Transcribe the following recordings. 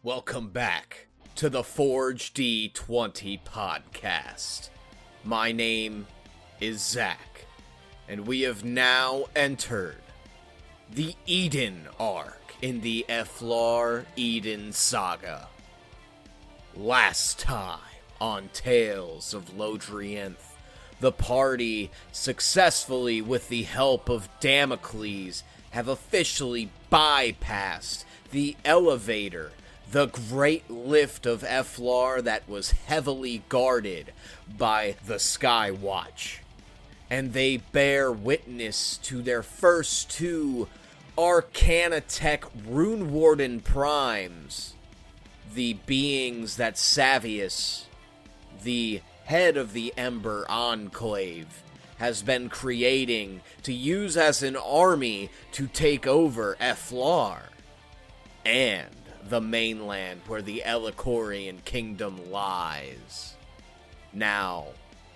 Welcome back to the Forge D20 podcast. My name is Zach, and we have now entered the Eden arc in the Eflar Eden saga. Last time on Tales of Lodrienth, the party successfully, with the help of Damocles, have officially bypassed the elevator, the great lift of Eflar that was heavily guarded by the Sky Watch. And they bear witness to their first two Arcana Tech Rune Warden Primes, the beings that Savius, the head of the Ember Enclave, has been creating to use as an army to take over Eflar and the mainland where the Elikorian kingdom lies. Now,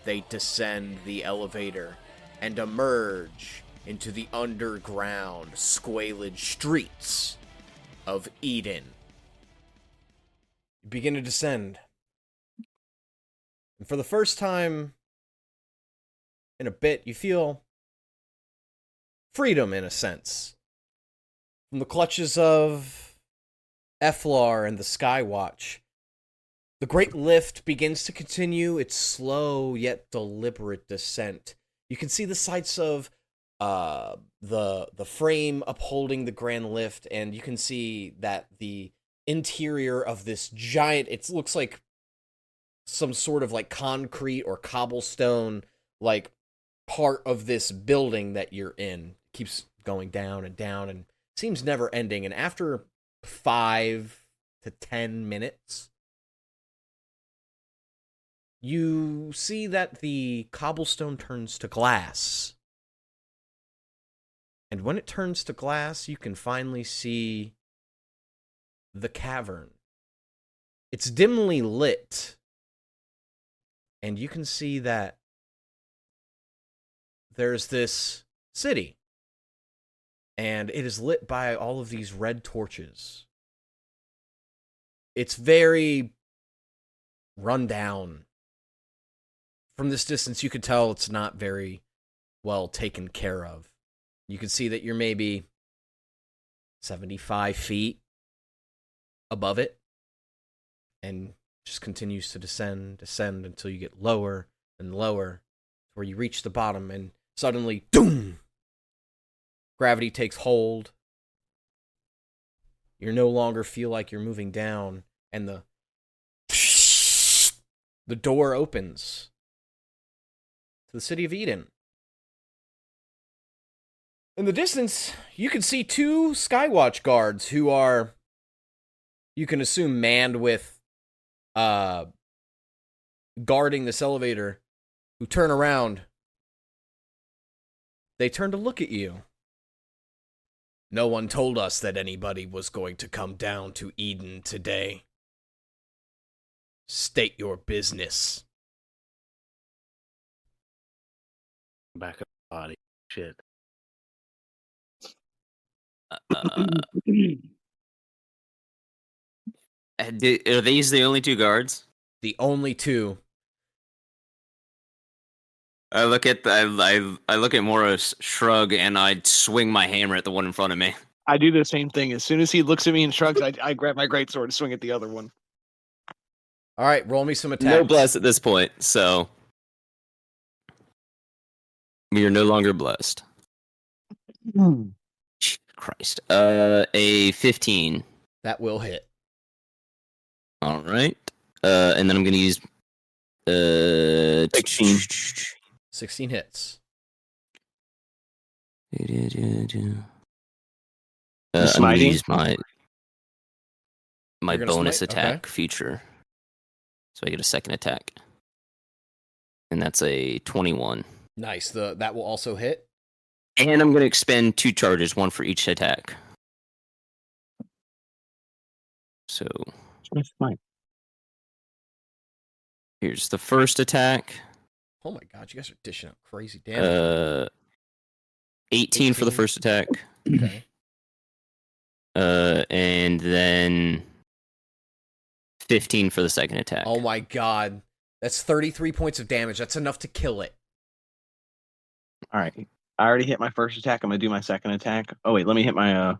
they descend the elevator and emerge into the underground, squalid streets of Eden. You begin to descend. And for the first time in a bit, you feel freedom, in a sense, from the clutches of Eflar and the Skywatch. The great lift begins to continue its slow yet deliberate descent. You can see the sights of the frame upholding the grand lift, and you can see that the interior of this giant, it looks like some sort of like concrete or cobblestone like part of this building that you're in keeps going down and seems never ending. And after 5 to 10 minutes, you see that the cobblestone turns to glass. And when it turns to glass, you can finally see the cavern. It's dimly lit, and you can see that there's this city, and it is lit by all of these red torches. It's very run down. From this distance, you could tell it's not very well taken care of. You can see that you're maybe 75 feet above it, and just continues to descend until you get lower and lower, where you reach the bottom, and suddenly, doom! Gravity takes hold. You no longer feel like you're moving down, and the door opens to the city of Eden. In the distance, you can see two Skywatch guards who are, you can assume, manned with guarding this elevator, who turn around. They turn to look at you. No one told us that anybody was going to come down to Eden today. State your business. Back of the body. Shit. Are these the only two guards? The only two. I look at Morris, shrug, and I swing my hammer at the one in front of me. I do the same thing. As soon as he looks at me and shrugs, I grab my greatsword and swing at the other one. All right, roll me some attacks. No bless at this point, so we are no longer blessed. Christ. A 15. That will hit. All right. And then I'm going to use 16. 16 hits. I'm going to use my bonus attack feature. So I get a second attack. And that's a 21. Nice. That will also hit. And I'm going to expend 2 charges, one for each attack. So That's fine. Here's the first attack. Oh my god, you guys are dishing out crazy damage. 18 for the first attack. Okay. And then 15 for the second attack. Oh my god. That's 33 points of damage. That's enough to kill it. All right. I already hit my first attack. I'm gonna do my second attack. Oh wait, let me hit my Your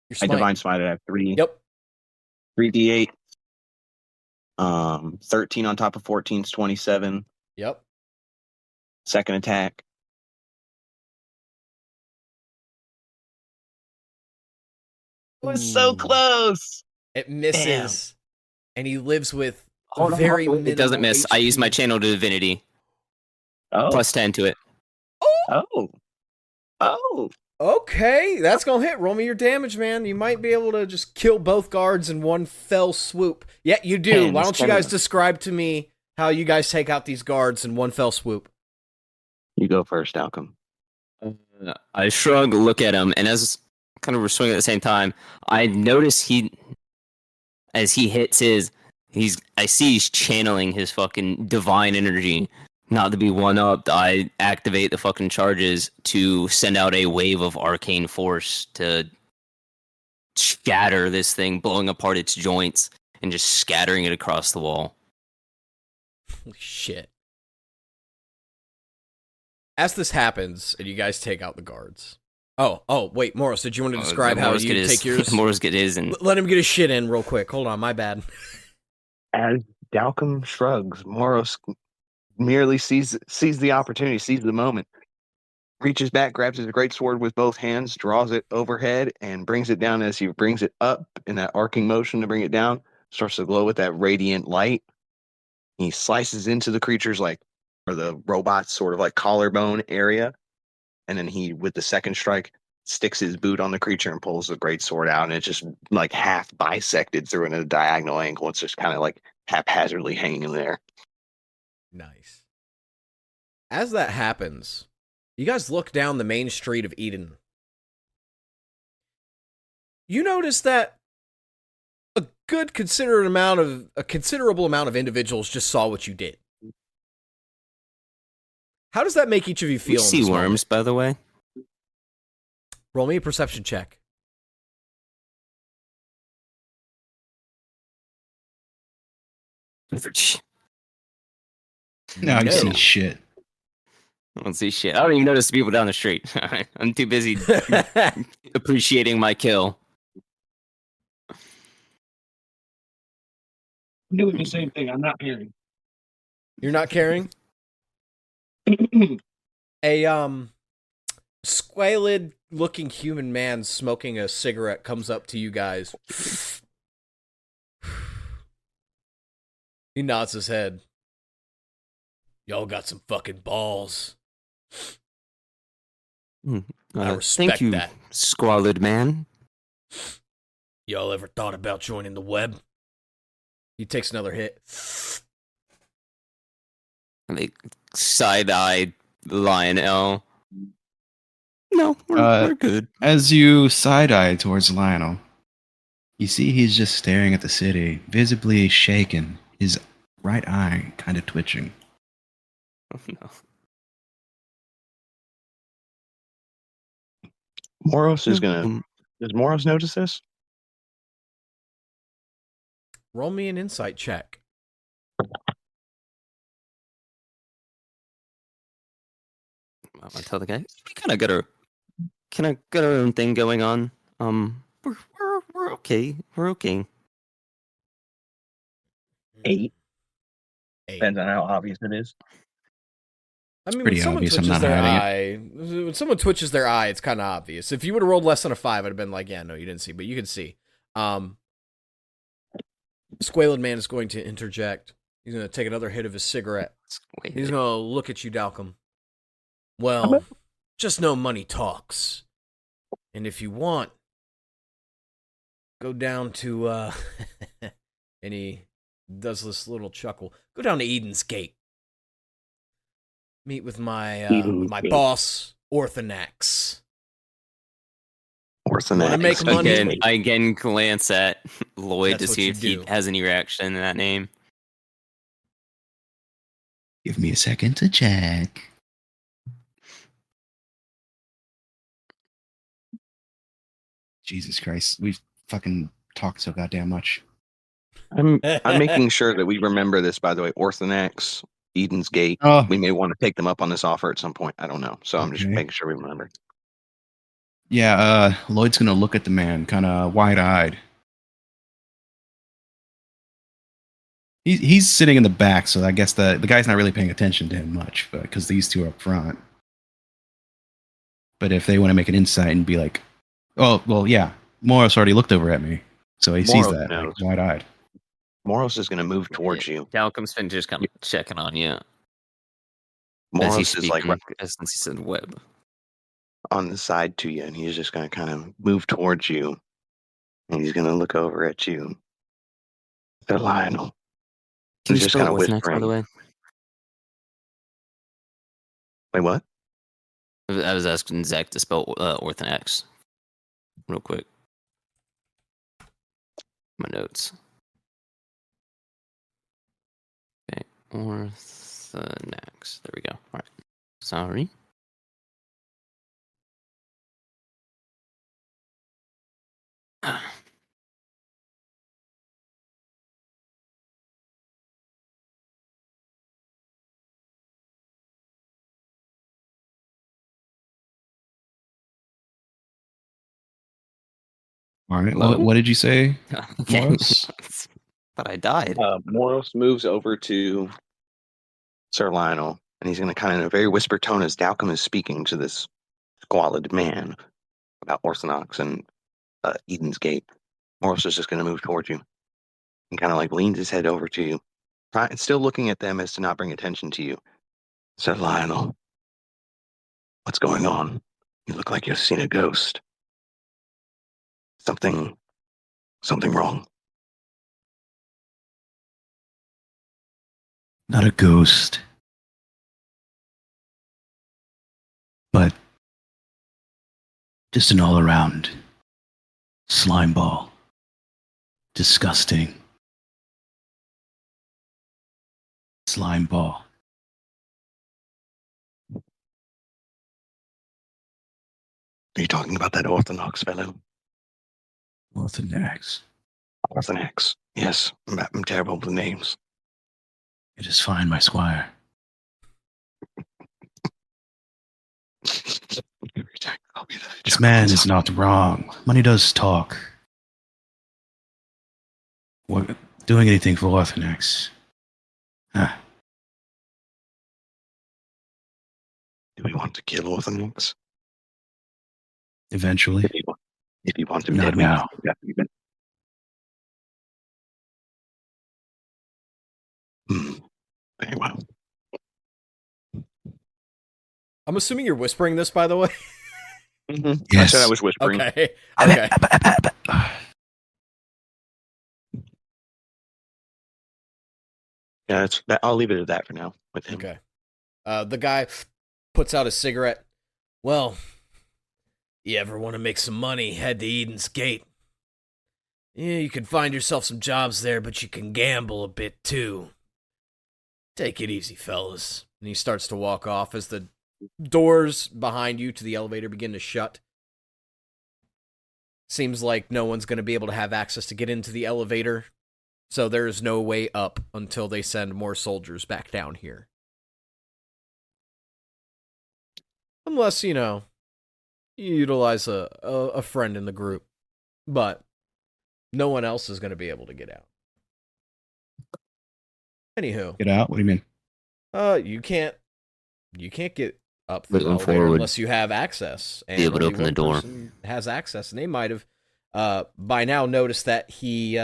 my smite. divine smite. I have Yep. 3d8. 13 on top of 14 is 27. Yep. Second attack. It was so close. It misses. And he lives with Hold on, very hold on. minimal It doesn't miss. I use my HP. channel to divinity. Oh. Plus 10 to it. Oh. Okay, that's gonna hit. Roll me your damage, man. You might be able to just kill both guards in one fell swoop. Yeah, you do. Ten, Why don't you guys 10. describe to me how you guys take out these guards in one fell swoop? You go first, Alchem. I shrug, look at him, and as kind of we're swinging at the same time, I notice as he hits I see he's channeling his fucking divine energy. Not to be one-upped, I activate the fucking charges to send out a wave of arcane force to shatter this thing, blowing apart its joints and just scattering it across the wall. Holy shit. As this happens, and you guys take out the guards. Oh, wait, Morris, did you want to describe how you take yours? Morris get his and Let him get his shit in real quick. Hold on, my bad. As Dalcom shrugs, Moros merely sees the opportunity, sees the moment, reaches back, grabs his greatsword with both hands, draws it overhead, and brings it down. As he brings it up in that arcing motion to bring it down, starts to glow with that radiant light. He slices into the creature's or the robot's sort of like collarbone area, and then he, with the second strike, sticks his boot on the creature and pulls the greatsword out, and it's just like half bisected through in a diagonal angle. It's just kind of like haphazardly hanging there. Nice. As that happens, you guys look down the main street of Eden. You notice that a considerable amount of individuals just saw what you did. How does that make each of you feel? we see in this worms, moment? by the way. Roll me a perception check. No, you No. see shit. I don't see shit. I don't even notice the people down the street. I'm too busy appreciating my kill. I'm doing the same thing. I'm not hearing. You're not caring? A squalid looking human man smoking a cigarette comes up to you guys. He nods his head. Y'all got some fucking balls. I respect Thank you, that. squalid man. Y'all ever thought about joining the web? He takes another hit. Like side-eye Lionel. No, we're good. As you side-eye towards Lionel, you see he's just staring at the city, visibly shaken, his right eye kind of twitching. Oh, no. Moros is gonna. Does Moros notice this? Roll me an insight check. I tell the guy, we kind of got our own thing going on. We're okay. We're okay. 8. 8. Depends on how obvious it is. I mean, pretty when someone obvious, I'm twitches not their hiding eye, when someone twitches their eye, it's kind of obvious. If you would have rolled less than a 5, I'd have been like, yeah, no, you didn't see, but you can see. Squalid Man is going to interject. He's going to take another hit of his cigarette. He's going to look at you, Dalcom. Well, just know money talks. And if you want, go down to, and he does this little chuckle. Go down to Eden's Gate. Meet with my boss, Orthonax. Wanna make money? I again glance at Lloyd That's to what see you if he do. has any reaction to that name. Give me a second to check. Jesus Christ, we've fucking talked so goddamn much. I'm making sure that we remember this, by the way. Orthonax, Eden's Gate. Oh, We may want to take them up on this offer at some point. I don't know. So I'm just Okay. making sure we remember. yeah. Lloyd's gonna look at the man, kind of wide-eyed. He's sitting in the back, so I guess the guy's not really paying attention to him much, but because these two are up front. But if they want to make an insight and be like, "Oh, well, yeah, Morris already looked over at me," so he sees Moros that, knows. like, wide-eyed. Moros is going to move towards you. Dalcom's been just kind of checking on you. As Moros he's is like speaking, since he said web. on the side to you, and he's just going to kind of move towards you, and he's going to look over at you. Sir Lionel. Can He's you just spell kind of Orthonax, by the whispering. way? Wait, what? I was asking Zach to spell Orthonax real quick. My notes. Okay, Orthonax. There we go. All right. Sorry. All right. Hello? What did you say, Okay. Morris? But I died. Moros moves over to Sir Lionel, and he's going to kind of in a very whispered tone as Dalcom is speaking to this squalid man about Orthodox and Eden's Gate. Moros is just going to move towards you and kind of like leans his head over to you, still looking at them as to not bring attention to you. Sir Lionel, what's going on? You look like you've seen a ghost. Something wrong. Not a ghost, but just an all-around slime ball. Disgusting slime ball. Are you talking about that Orthodox fellow? Orthonax. Orthonax. Yes, I'm terrible with names. It is fine, my squire. This man is not wrong. Money does talk. What, doing anything for Orthonax? Ah, Do we want to kill Orthonax? eventually. If you want him Not dead, now. Very well. I'm assuming you're whispering this, by the way. Mm-hmm. Yes. I said I was whispering. Okay. Okay. Yeah, I'll leave it at that for now with him. Okay. The guy puts out a cigarette. Well, you ever want to make some money, head to Eden's Gate. Yeah, you can find yourself some jobs there, but you can gamble a bit too. Take it easy, fellas. And he starts to walk off as the doors behind you to the elevator begin to shut. Seems like no one's going to be able to have access to get into the elevator, so there's no way up until they send more soldiers back down here. Unless, you utilize a friend in the group. But no one else is going to be able to get out. Anywho. Get out? What do you mean? You can't get up the Moving elevator forward. unless you have access. And Be able to only open the one door. person has access, and they might have by now noticed that he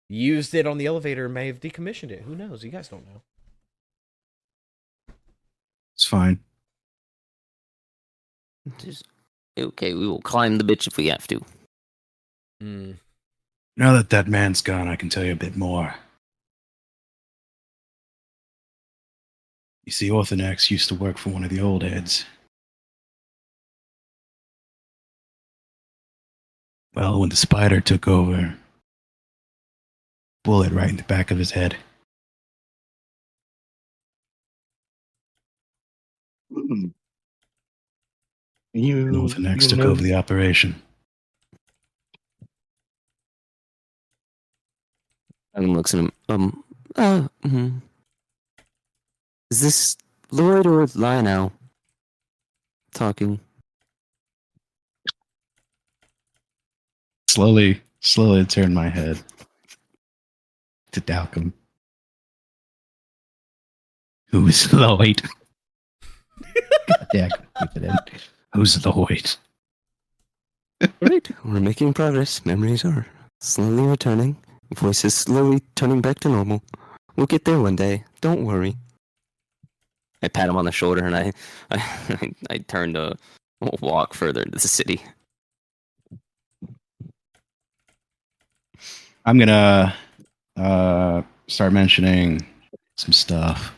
used it on the elevator and may have decommissioned it. Who knows? You guys don't know. It's fine. Okay, we will climb the bitch if we have to. Now that that man's gone, I can tell you a bit more. You see, Orthonax used to work for one of the old heads. Well, when the spider took over, bullet right in the back of his head. Mm. And Orthonax you took know- over the operation. Malcolm looks at him. Is this Lloyd or Lionel talking? Slowly turn my head to Dalcom. Who is Lloyd? God damn, keep it in. Who's Lloyd? Right, we're making progress. Memories are slowly returning. Voices slowly turning back to normal. We'll get there one day. Don't worry. I pat him on the shoulder and I turn to walk further into the city. I'm gonna start mentioning some stuff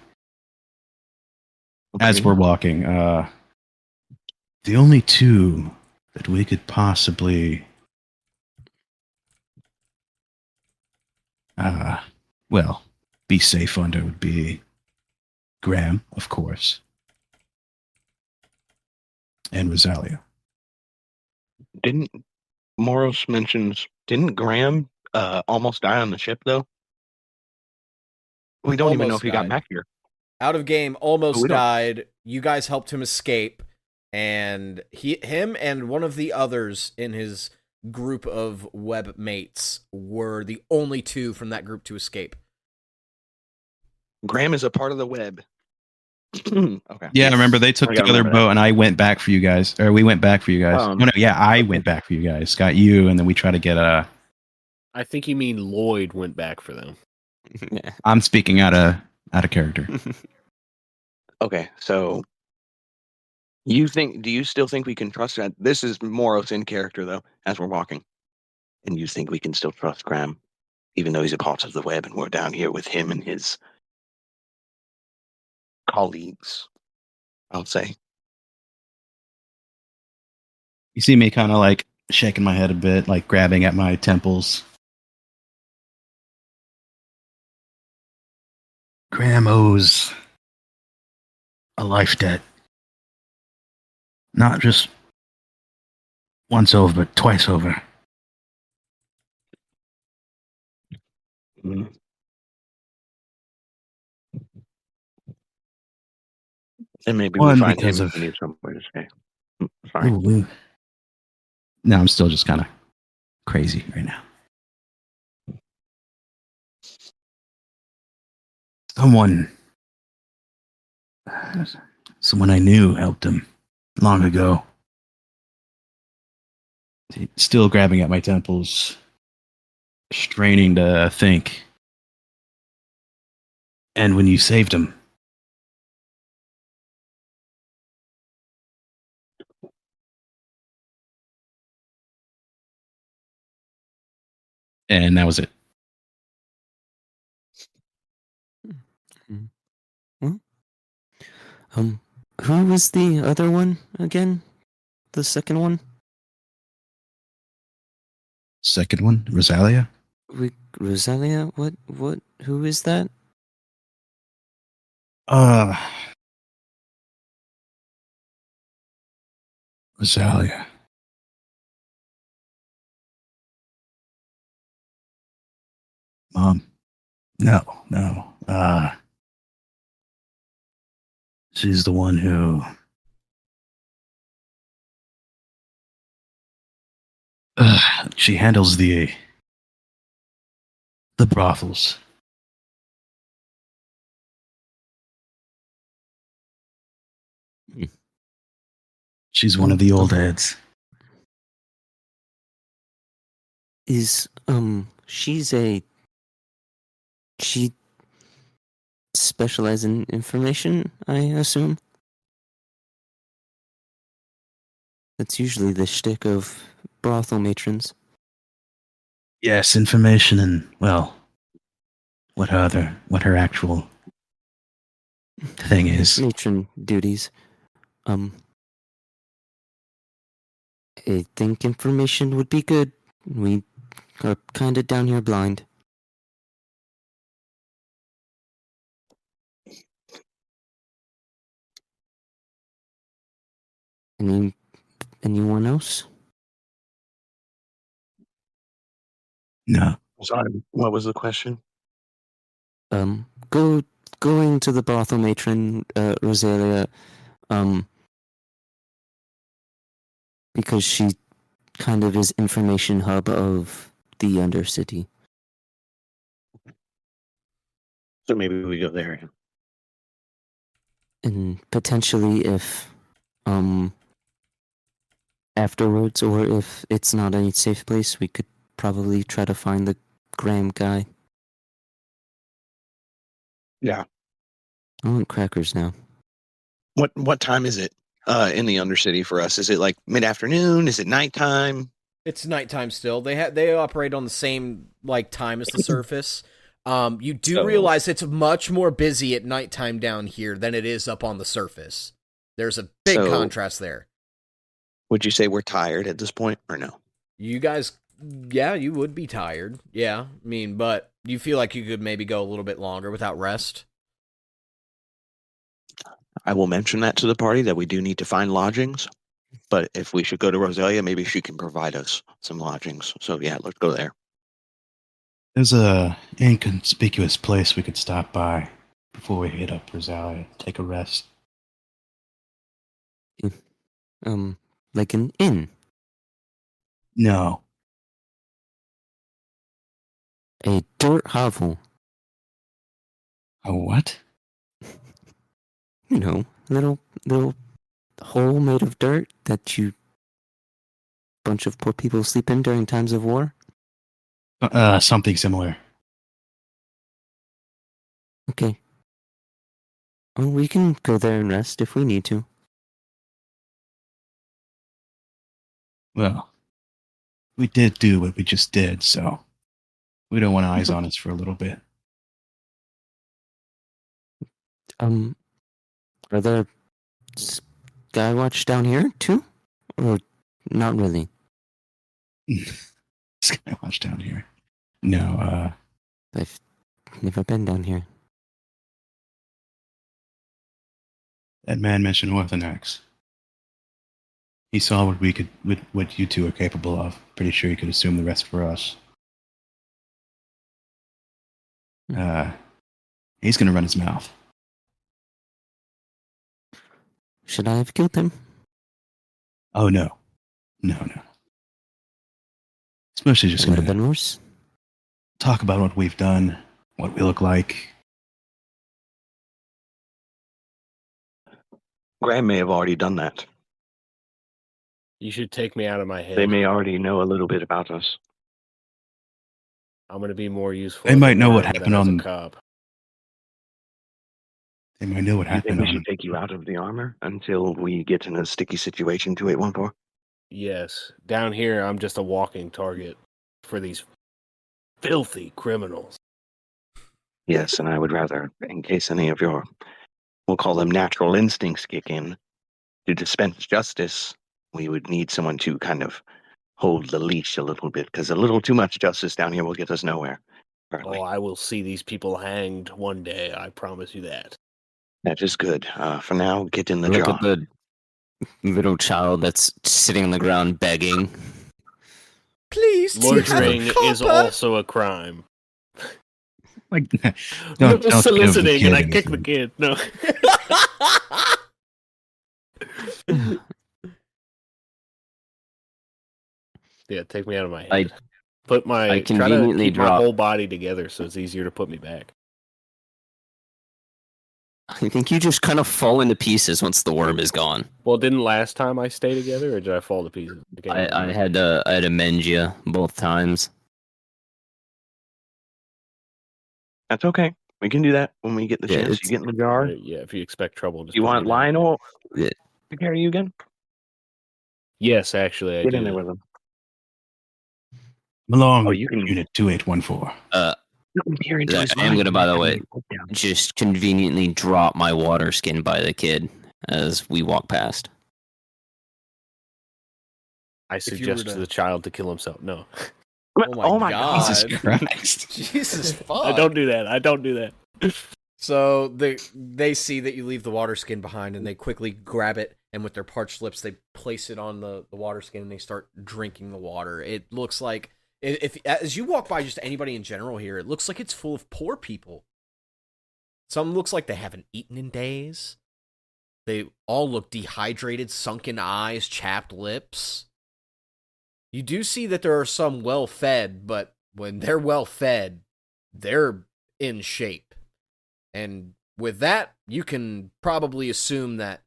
as Okay. we're walking. The only two that we could possibly be safe under would be Graham, of course, and Rosalia. Didn't Moros mentions? Didn't Graham almost die on the ship though? We don't even know Almost if he got died. back here. Out of game, almost We don't- died. You guys helped him escape, and him and one of the others in his group of web mates were the only two from that group to escape. Graham is a part of the web. Okay. Yeah, remember they took I the gotta other remember that. boat, and I went back for you guys, or we went back for you guys. I Okay. went back for you guys. Got you, and then we try to get a. I think you mean Lloyd went back for them. Yeah. I'm speaking out of character. Okay, so do you still think we can trust that? This is Moros in character though, as we're walking. And you think we can still trust Graham, even though he's a part of the web and we're down here with him and his colleagues, I'll say. You see me kind of like shaking my head a bit, like grabbing at my temples. Graham owes a life debt. Not just once over, but twice over. Mhm. And maybe One, we find because him of- if we need somewhere to stay. Sorry. Ooh. No, I'm still just kind of crazy right now. Someone I knew helped him long ago. Still grabbing at my temples, straining to think. And when you saved him, and that was it. Who was the other one again? The second one? Second one, Rosalia. Rosalia? What? Who is that? Rosalia. Mom. No. She's the one who she handles the brothels. She's one of the old heads. She specializes in information, I assume? That's usually the shtick of brothel matrons. Yes, information and, well, what her actual thing is. Matron duties. I think information would be good. We are kinda down here blind. Anyone else? No. Sorry, what was the question? Going to the brothel matron, Rosalia, because she kind of is information hub of the undercity. So maybe we go there. And potentially if afterwards, or if it's not a safe place, we could probably try to find the Graham guy. Yeah. I want crackers now. What time is it in the Undercity for us? Is it like mid-afternoon? Is it nighttime? It's nighttime still. They operate on the same like time as the surface. You do So- realize it's much more busy at nighttime down here than it is up on the surface. There's a big So- contrast there. Would you say we're tired at this point or no? You guys, yeah, you would be tired. Yeah, I mean, but you feel like you could maybe go a little bit longer without rest. I will mention that to the party that we do need to find lodgings. But if we should go to Rosalia, maybe she can provide us some lodgings. So yeah, let's go there. There's a inconspicuous place we could stop by before we hit up Rosalia. Take a rest. Like an inn. No. A dirt hovel. A what? You know, little hole made of dirt that you bunch of poor people sleep in during times of war. Something similar. Okay. Well, we can go there and rest if we need to. Well, we did do what we just did, so we don't want eyes on us for a little bit. Are there Skywatch down here too? Or not really? Skywatch down here. No, I've never been down here. that man mentioned Orthonax. He saw what you two are capable of. Pretty sure he could assume the rest for us. He's gonna run his mouth. Should I have killed him? Oh no. No. It's mostly just It would have gonna been worse. talk about what we've done, what we look like. Graham may have already done that. You should take me out of my head. They may already know a little bit about us. I'm going to be more useful. They might as a know what man than happened as a on- cop. They might know what Do you think happened we on. should take you out of the armor until we get in a sticky situation 2814? Yes. Down here, I'm just a walking target for these filthy criminals. Yes, and I would rather, in case any of your, we'll call them natural instincts kick in, to dispense justice, we would need someone to kind of hold the leash a little bit, because a little too much justice down here will get us nowhere. Apparently. Oh, I will see these people hanged one day. I promise you that. That is good. For now, get in the Look jar. at the little child that's sitting on the ground begging. Please, do you have a Loitering is copper? also a crime. Like, No, don't give the soliciting, and I kid kick the anything. kid. No. Yeah, take me out of my head. Put my I try to conveniently keep my drop- whole body together so it's easier to put me back. I think you just kind of fall into pieces once the worm is gone. Well, didn't last time I stay together, or did I fall to pieces? I had to mend you both times. That's okay. We can do that when we get the Yeah, chance. it's- You get in the jar. Yeah, if you expect trouble, just You put want me down. Lionel Yeah. to carry you again? Yes, actually, I Get do. in there with him. Malone, Oh, you can- Unit 2814. You can peer into I his am mind. gonna, by the way, Yeah. just conveniently drop my water skin by the kid as we walk past. I you suggest were to to- the child to kill himself. No, Oh my God. Jesus Christ. Jesus fuck. I don't do that. I don't do that. So they see that you leave the water skin behind, and they quickly grab it, and with their parched lips, they place it on the water skin, and they start drinking the water. It looks like, if as you walk by just anybody in general here, it looks like it's full of poor people. Some looks like they haven't eaten in days. They all look dehydrated, sunken eyes, chapped lips. You do see that there are some well-fed, but when they're well-fed, they're in shape. And with that, you can probably assume that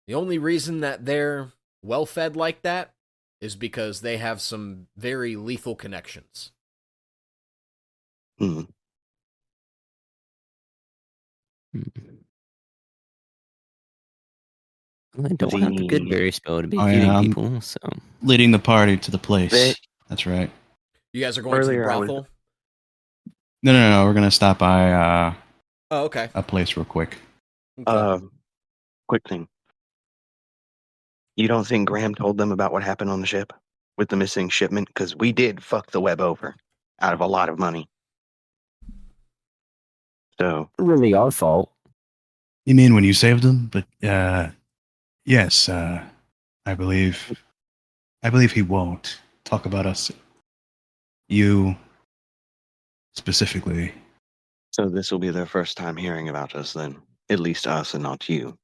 the only reason that they're well-fed like that is because they have some very lethal connections. Hmm. I don't have the good berry spell to be I feeding am people, so leading the party to the place. They- That's right. You guys are going to the Earlier I was- brothel? No. We're gonna stop by Oh, okay. a place real quick. Okay. Quick thing. You don't think Graham told them about what happened on the ship with the missing shipment? Because we did fuck the web over out of a lot of money. So, really our fault. You mean when you saved them? But yes, I believe he won't talk about us. You specifically. so this will be their first time hearing about us then. At least us and not you.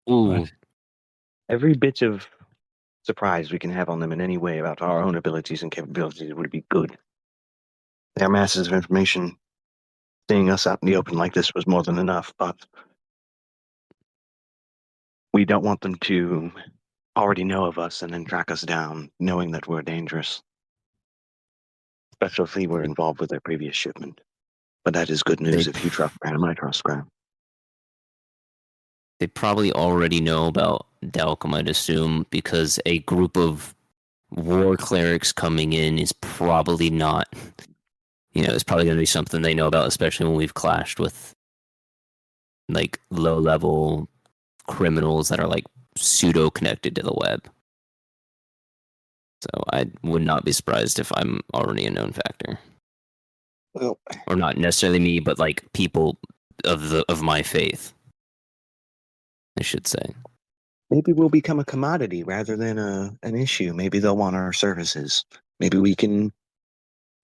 Ooh, What? Every bit of surprise we can have on them in any way about our own abilities and capabilities would be good. Their masses of information, seeing us out in the open like this was more than enough, but we don't want them to already know of us and then track us down, knowing that we're dangerous. Especially if we're involved with their previous shipment. But that is good news if you trust Graham, I trust Graham. they probably already know about Dalcom, I'd assume, because a group of war clerics coming in is probably not, it's probably going to be something they know about, especially when we've clashed with, like, low-level criminals that are, like, pseudo-connected to the web. So I would not be surprised if I'm already a known factor. Well, Or not necessarily me, but, like, people of my faith, I should say. maybe we'll become a commodity rather than an issue. Maybe they'll want our services. Maybe we can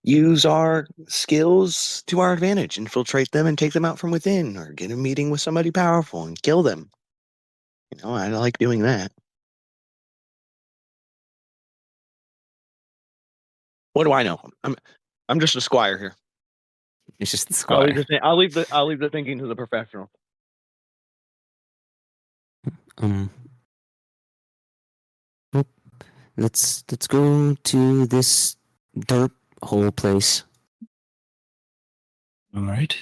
use our skills to our advantage, infiltrate them and take them out from within, or get a meeting with somebody powerful and kill them. I like doing that. What do I know? I'm just a squire here. It's just the I'll squire. leave the thinking to the professional. Well, let's go to this dirt hole place. All right.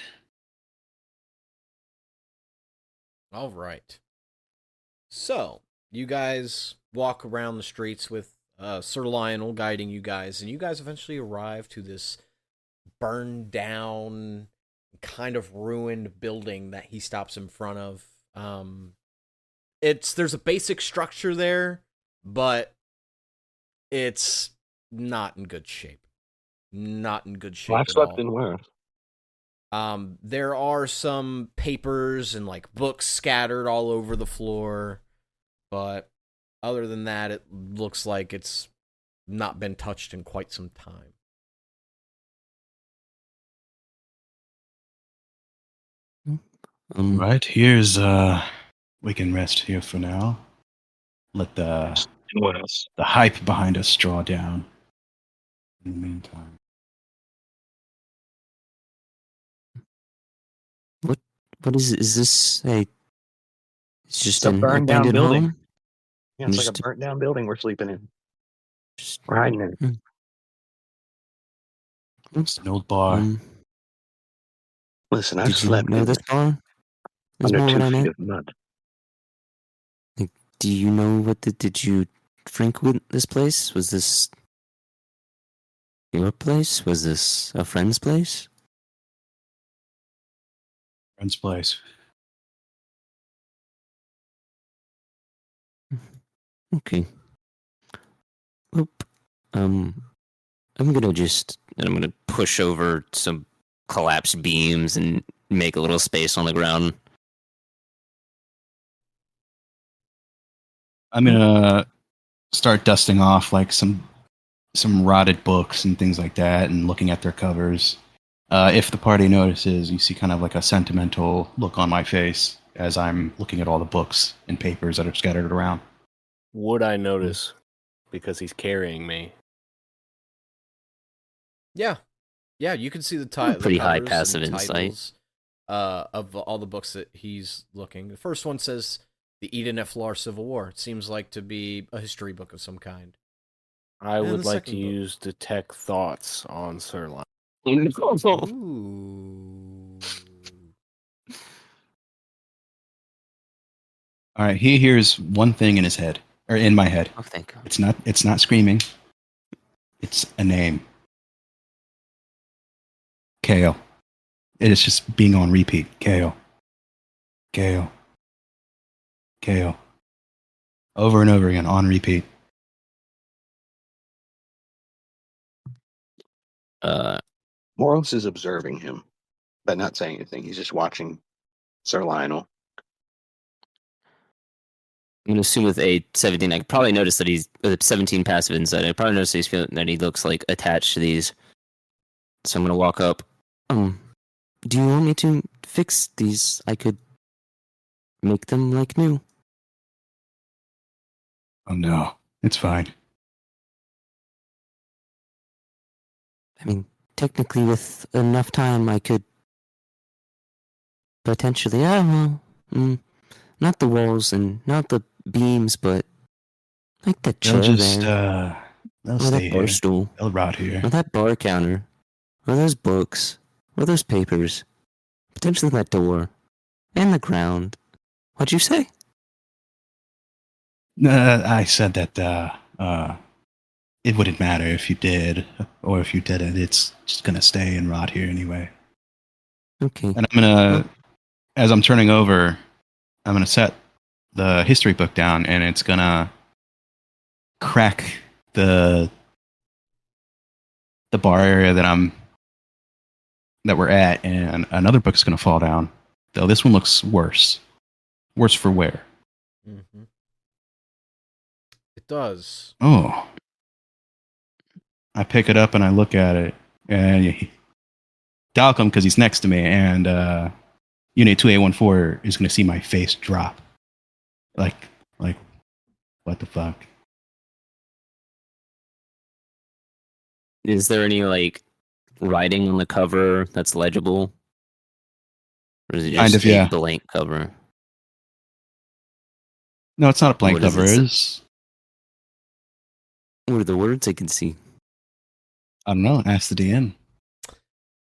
All right. So, you guys walk around the streets with Sir Lionel guiding you guys, and you guys eventually arrive to this burned down, kind of ruined building that he stops in front of. There's a basic structure there, but it's not in good shape. Not in good shape I've at slept all. in worse. There are some papers and like books scattered all over the floor, but other than that, it looks like it's not been touched in quite some time. All right. Here's we can rest here for now. Let the What else? hype behind us draw down. In the meantime. What is this? It's just It's a an burned down abandoned building. home? Yeah, it's like Just- a burnt down building we're sleeping in. Just, We're hiding in it. It's an old bar. Listen, I've did you slept know in this bar? Is under more 2 what I feet meant. of mud. Do you know did you frequent this place? Was this your place? Was this a friend's place? Friend's place. Okay. Oop. I'm gonna push over some collapsed beams and make a little space on the ground. I'm gonna start dusting off like some rotted books and things like that, and looking at their covers. If the party notices, you see kind of like a sentimental look on my face as I'm looking at all the books and papers that are scattered around. Would I notice because he's carrying me? Yeah, you can see the Pretty high covers passive and insight. titles of all the books that he's looking. The first one says the Eden Eflar Civil War. It seems like to be a history book of some kind. I And would the like to second book. use detect thoughts on Sir Lion. Ooh. All right, he hears one thing in his head, or in my head. Oh, thank God. It's not screaming. It's a name. Kale. It is just being on repeat. Kale. Kale. Kale. Over and over again, on repeat. Moros is observing him, but not saying anything. He's just watching Sir Lionel. I'm gonna assume with a 17, I could probably notice that he's 17 passive insight. I probably notice that he looks like attached to these. So I'm gonna walk up. Do you want me to fix these? I could make them like new. Oh no, it's fine. I mean, technically, with enough time, I could potentially. Not the walls and not the beams, but like the chair They'll just there, they'll or stay that bar here. stool, They'll rot here. or that bar counter, or those books, or those papers, potentially that door, and the ground. What'd you say? I said that it wouldn't matter if you did or if you didn't. It's just gonna stay and rot here anyway. Okay. And I'm gonna, as I'm turning over, I'm gonna set the history book down, and it's gonna crack the bar area that we're at, and another book's gonna fall down. Though this one looks worse. Worse for wear. Mm-hmm. It does. Oh. I pick it up and I look at it, and Dalcom, because he's next to me, and Unit 2814 is going to see my face drop. Like, what the fuck? Is there any like writing on the cover that's legible, or is it just Kind of, a yeah. blank cover? No, it's not a blank What does cover. it say? It's, What are the words I can see? I don't know. Ask the DM.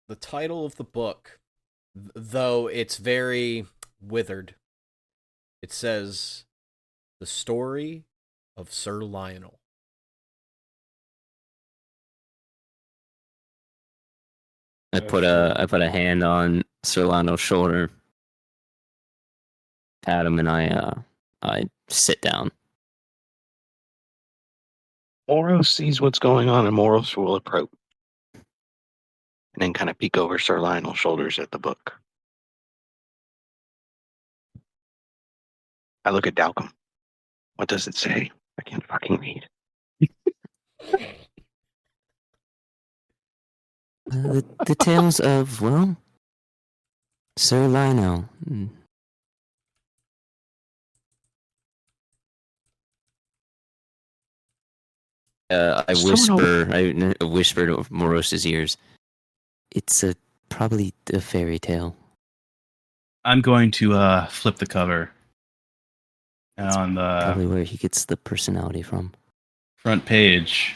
The title of the book, though it's very withered, it says The Story of Sir Lionel. I put a hand on Sir Lionel's shoulder, pat him, and I sit down. Moros sees what's going on, and Moros will approach. And then kind of peek over Sir Lionel's shoulders at the book. I look at Dalcom. What does it say? I can't fucking read. The tales of, well, Sir Lionel. I whisper to Moros's ears. It's probably a fairy tale. I'm going to flip the cover. And on the Probably where he gets the personality from. front page,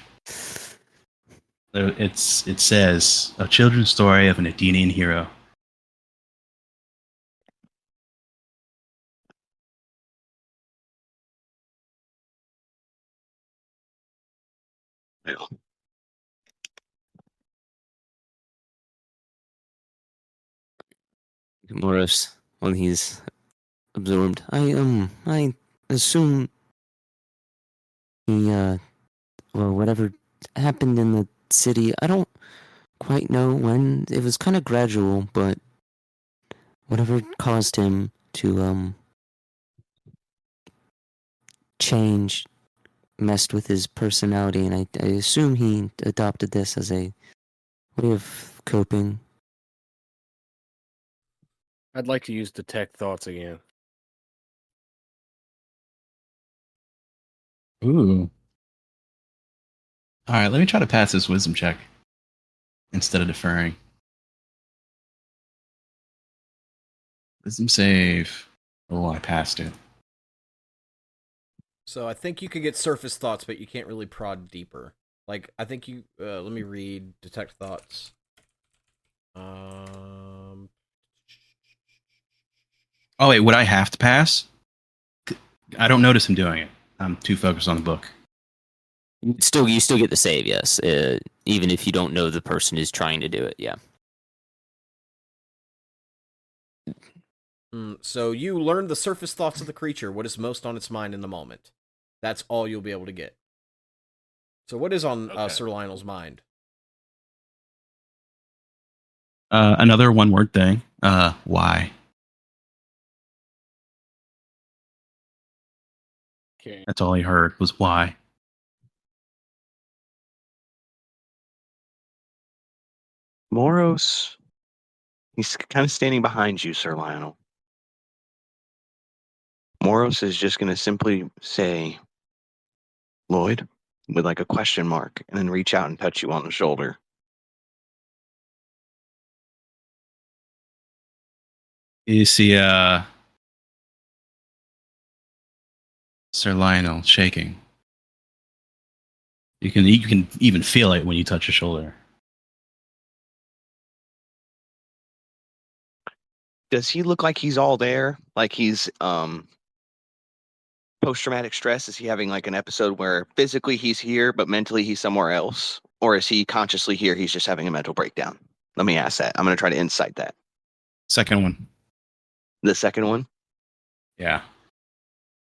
it says, "A children's story of an Athenian hero." Well, Moros, when he's absorbed, I assume he well, whatever happened in the city, I don't quite know when. It was kind of gradual, but whatever caused him to change messed with his personality, and I assume he adopted this as a way of coping. I'd like to use detect thoughts again. Ooh. All right, let me try to pass this wisdom check instead of deferring. Wisdom save. Oh, I passed it. So I think you could get surface thoughts, but you can't really prod deeper. Like, I think you... let me read detect thoughts. Oh, wait, would I have to pass? I don't notice him doing it. I'm too focused on the book. You still get the save, yes. Even if you don't know the person is trying to do it, yeah. So you learn the surface thoughts of the creature, what is most on its mind in the moment. That's all you'll be able to get. So what is on Sir Lionel's mind? Another one-word thing. Why? Okay. That's all he heard was why. Moros, he's kind of standing behind you, Sir Lionel. Moros is just going to simply say, Lloyd, with like a question mark, and then reach out and touch you on the shoulder. You see, Sir Lionel shaking. You can even feel it when you touch his shoulder. Does he look like he's all there? Like he's post-traumatic stress? Is he having like an episode where physically he's here, but mentally he's somewhere else? Or is he consciously here, he's just having a mental breakdown? Let me ask that. I'm going to try to insight that. Second one. The second one? Yeah.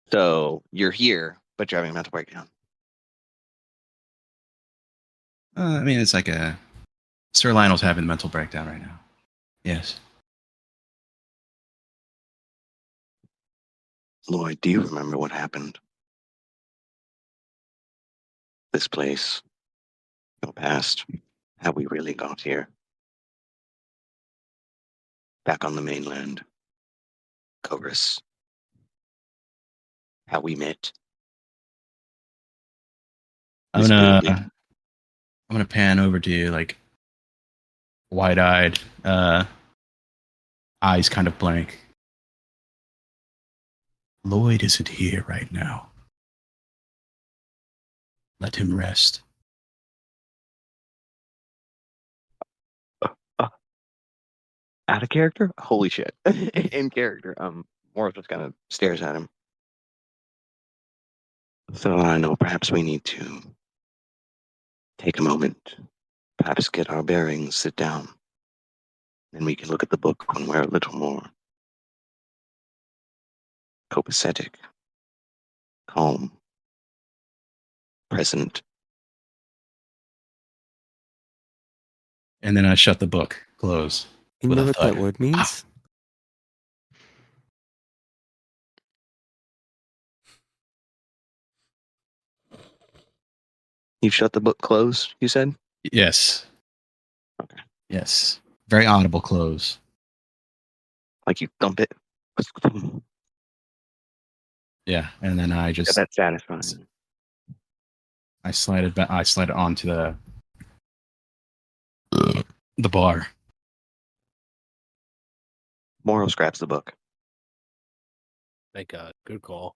So you're here, but you're having a mental breakdown. I mean, it's like Sir Lionel's having a mental breakdown right now. Yes. Lloyd, do you remember what happened? This place, your past, how we really got here. Back on the mainland. Chorus. How we met. I'm gonna pan over to you, like wide-eyed, eyes kind of blank. Lloyd isn't here right now. Let him rest. Out of character? Holy shit. In character. Morris just kind of stares at him. So I know perhaps we need to take a moment, perhaps get our bearings, sit down, and we can look at the book when we're a little more copacetic, calm, present. And then I shut the book, close. You with know a what thud. that word means? You shut the book closed, you said? Yes. Okay. Yes. Very audible close. Like you thump it? Yeah. And then I just That's satisfying. I slide it back. I slide it onto the bar. Moros grabs the book. Thank God. Good call.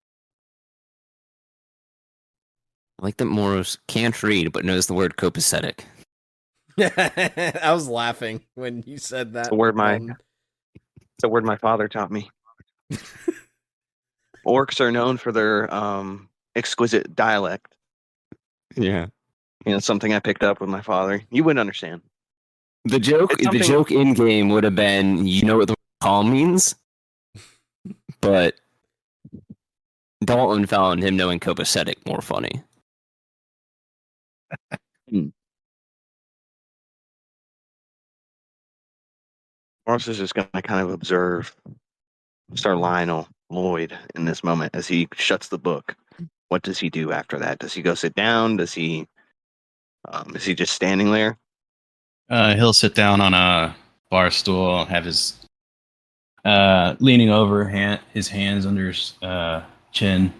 I like that Moros can't read but knows the word copacetic. I was laughing when you said that. It's a word my father taught me. Orcs are known for their exquisite dialect. Yeah. You know, something I picked up with my father. You wouldn't understand. The joke It's something- joke in game would have been, you know what the word calm means? But Dalton found him knowing copacetic more funny. Morris is just going to kind of observe Sir Lionel Lloyd in this moment as he shuts the book. What does he do after that? Does he go sit down? Is he just standing there? He'll sit down on a bar stool, have his leaning over, his hands under his chin.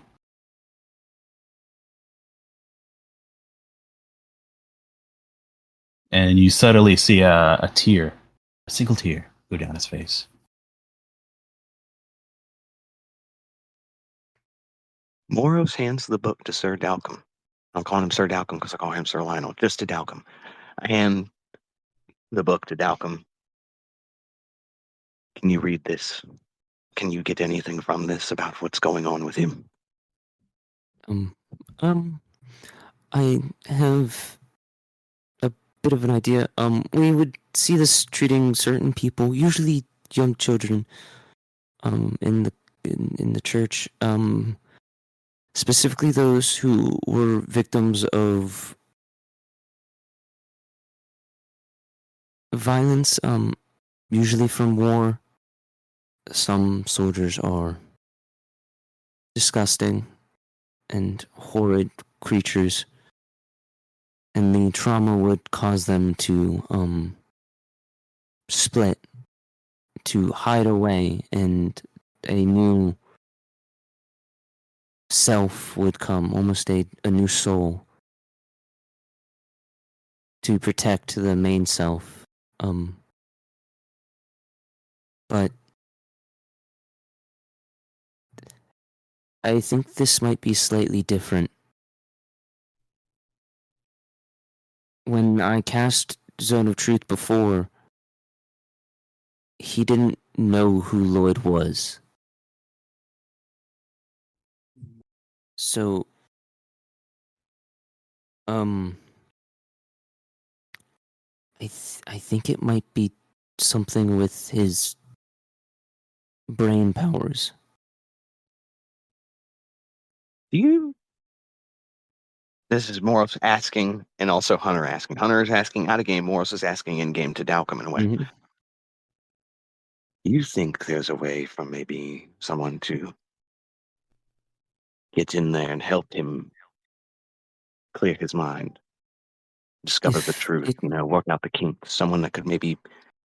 And you subtly see a tear, a single tear, go down his face. Moros hands the book to Sir Dalcom. I'm calling him Sir Dalcom because I call him Sir Lionel. Just to Dalcom. I hand the book to Dalcom. Can you read this? Can you get anything from this about what's going on with him? Um, I have a bit of an idea. We would see this treating certain people, usually young children, in the church, specifically those who were victims of violence, usually from war. Some soldiers are disgusting and horrid creatures, and the trauma would cause them to split, to hide away, and a new self would come, almost a new soul, to protect the main self. But I think this might be slightly different. When I cast Zone of Truth before, he didn't know who Lloyd was. So, I think it might be something with his brain powers. Do you? This is Moros asking, and also Hunter asking. Hunter is asking out of game. Moros is asking in game to Dalcom in a way. Mm-hmm. You think there's a way for maybe someone to get in there and help him clear his mind, discover the truth, work out the kinks? Someone that could maybe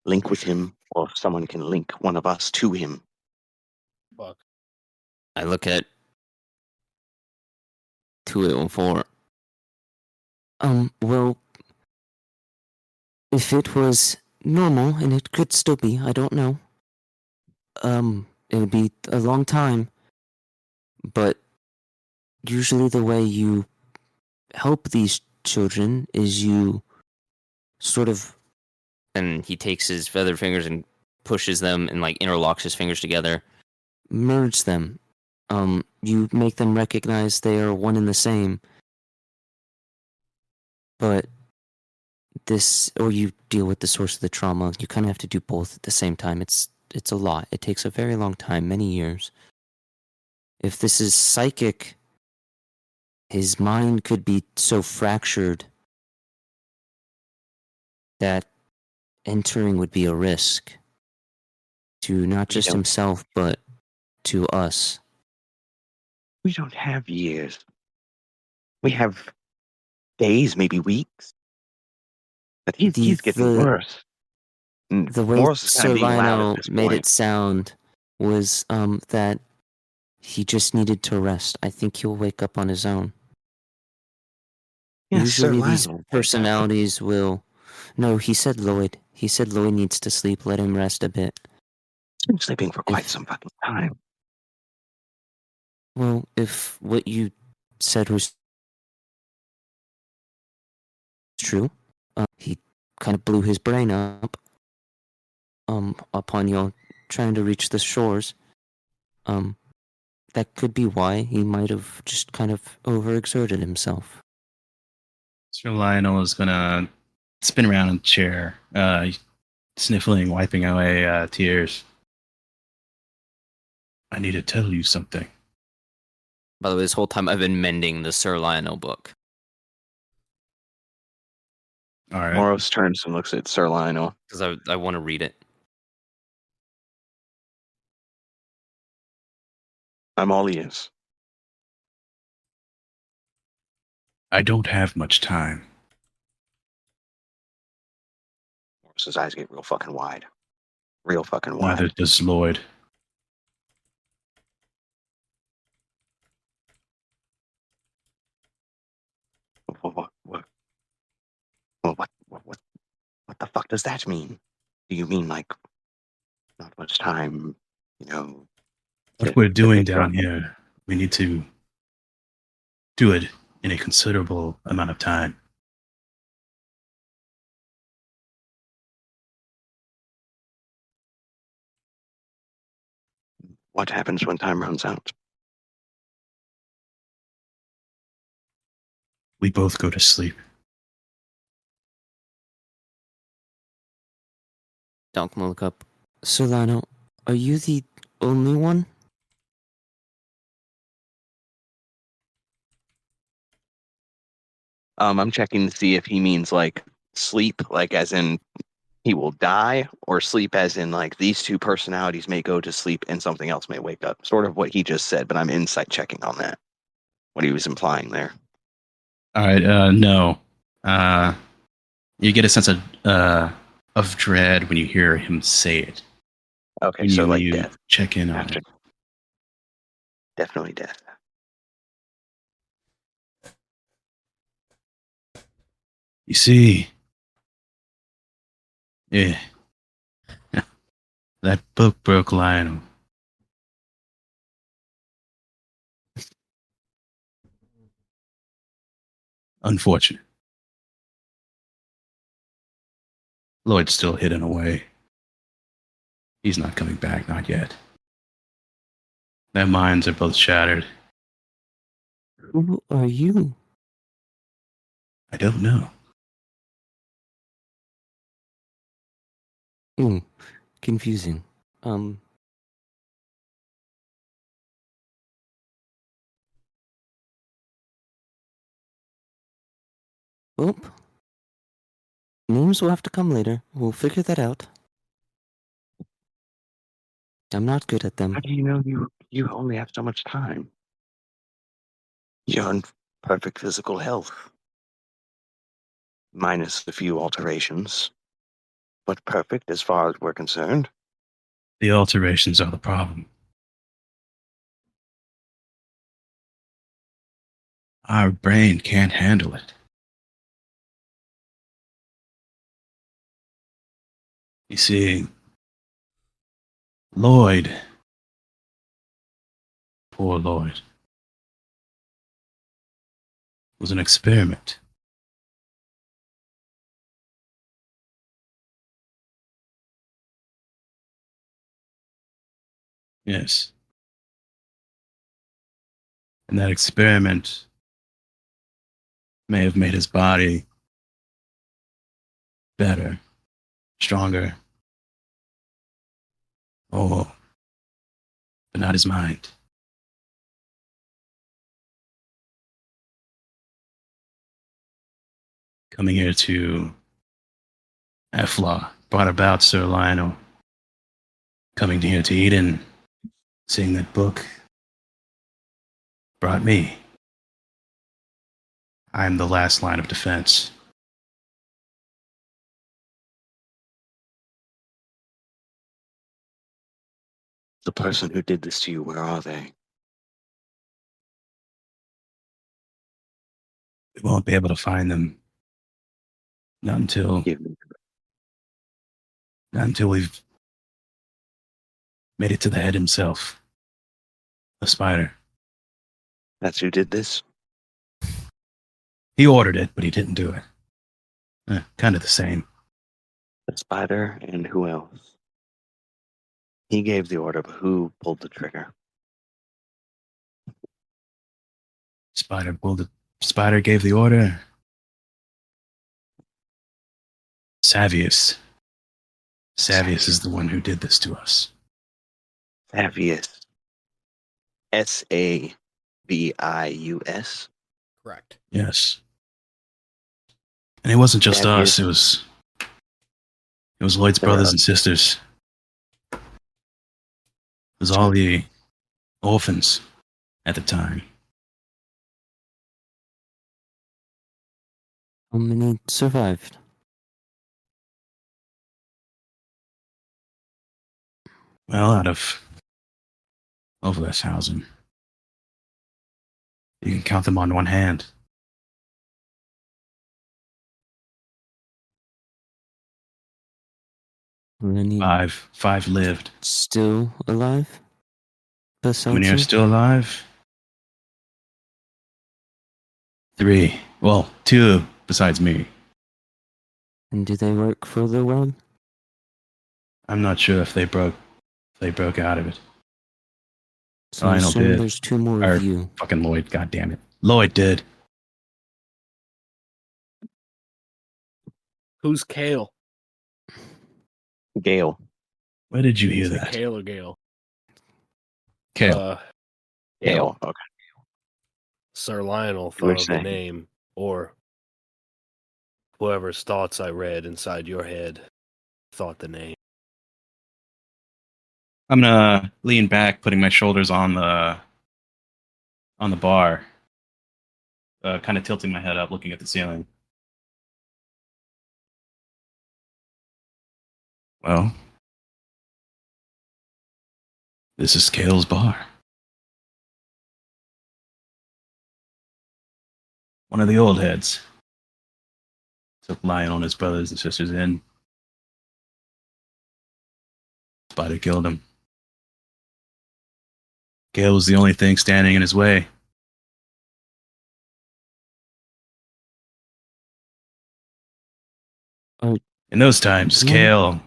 link with him, or if someone can link one of us to him. Fuck. I look at 2814. Well, if it was normal, and it could still be, I don't know. It would be a long time, but usually the way you help these children is you sort of, and he takes his feather fingers and pushes them and like interlocks his fingers together, merge them. You make them recognize they are one and the same. But this, or you deal with the source of the trauma. You kind of have to do both at the same time. It's a lot. It takes a very long time, many years. If this is psychic, his mind could be so fractured that entering would be a risk to not just himself, but to us. We don't have years. We have days, maybe weeks. But he's getting worse. The way Sir Lionel made it sound was that he just needed to rest. I think he'll wake up on his own. Yes, usually these personalities will... No, he said Lloyd. He said Lloyd needs to sleep. Let him rest a bit. He's been sleeping for quite some fucking time. Well, if what you said was true, he kind of blew his brain up upon you trying to reach the shores. That could be why he might have just kind of overexerted himself. Sir Lionel is gonna spin around in the chair, sniffling, wiping away tears. I need to tell you something. By the way, this whole time I've been mending the Sir Lionel book. All right. Moros turns and looks at Sir Lionel. Because I want to read it. I'm all ears. I don't have much time. Moros's eyes get real fucking wide. Real fucking Neither wide. does Lloyd. What the fuck does that mean? Do you mean like not much time, you know, What we're to doing figure down out? here, we need to do it in a considerable amount of time. What happens when time runs out? We both go to sleep. Dalcom will look up. Solano, are you the only one? I'm checking to see if he means like sleep, like as in he will die, or sleep as in like these two personalities may go to sleep and something else may wake up. Sort of what he just said, but I'm insight checking on that. What he was implying there. All right, no. You get a sense of dread when you hear him say it. Okay, When so you, when like you death. check in on After it. definitely death. You see, yeah, that book broke Lionel. Unfortunate. Lloyd's still hidden away. He's not coming back, not yet. Their minds are both shattered. Who are you? I don't know. Confusing. Well, names will have to come later. We'll figure that out. I'm not good at them. How do you know you only have so much time? You're in perfect physical health. Minus a few alterations. But perfect as far as we're concerned. The alterations are the problem. Our brain can't handle it. You see, Lloyd, poor Lloyd, was an experiment. Yes. And that experiment may have made his body better, stronger, oh, but not his mind. Coming here to Efla brought about Sir Lionel. Coming here to Eden, seeing that book, brought me. I'm the last line of defense. The person who did this to you, where are they? We won't be able to find them. Not until Give me. not until we've made it to the head himself. The spider. That's who did this? He ordered it, but he didn't do it. Kind of the same. The spider and who else? He gave the order, but who pulled the trigger? Spider gave the order. Savius. Savius is the one who did this to us. Savius. Savius. Correct. Yes. And it wasn't just us, Savius. it was Lloyd's There were brothers and sisters. It was all the orphans at the time. How many survived? Well, out of Overleshausen, you can count them on one hand. Any Five lived. still alive? How many Besides are you? still alive? 3. Well, 2 besides me. And do they work for the web? I'm not sure if they broke out of it. So I Lionel assume did. there's 2 more Or of you. fucking Lloyd, god damn it. Lloyd did. Who's Kale? Gale. Where did you hear Is it that? Kale or Gale? Kale. Gale. Okay. Sir Lionel You were thought of the saying. name, or whoever's thoughts I read inside your head thought the name. I'm gonna lean back, putting my shoulders on the bar, kind of tilting my head up, looking at the ceiling. Well, this is Kale's bar. One of the old heads took Lionel and his brothers and sisters in. Spider killed him. Kale was the only thing standing in his way. Oh. In those times, Yeah. Kale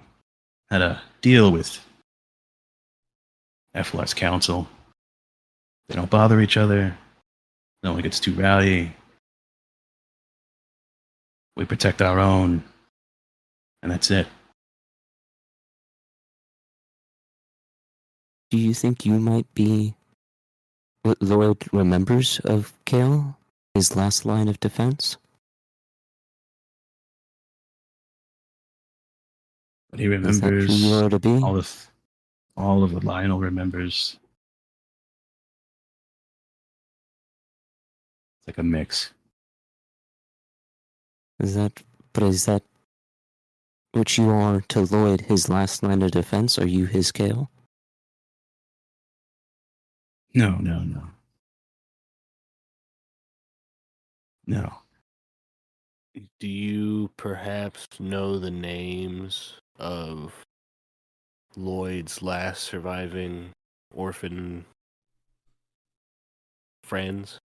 had a deal with FLS Council. They don't bother each other. No one gets too rowdy. We protect our own. And that's it. Do you think you might be what Lloyd remembers of Kale? His last line of defense? But he Is that who you remembers are to be? all of what Lionel remembers. It's like a mix. Is that what you are to Lloyd, his last line of defense? Are you his Kale? No. No. Do you perhaps know the names of Lloyd's last surviving orphan friends?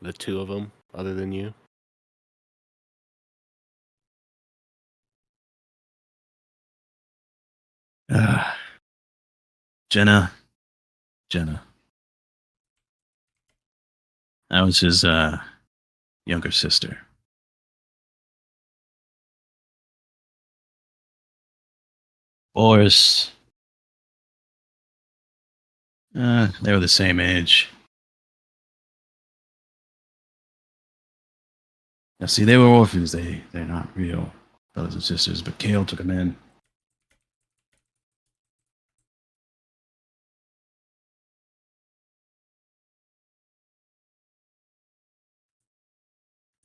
The 2 of them, other than you? Jenna. That was his younger sister. Boris. They were the same age. Now, see, they were orphans. They're not real brothers and sisters, but Kale took them in.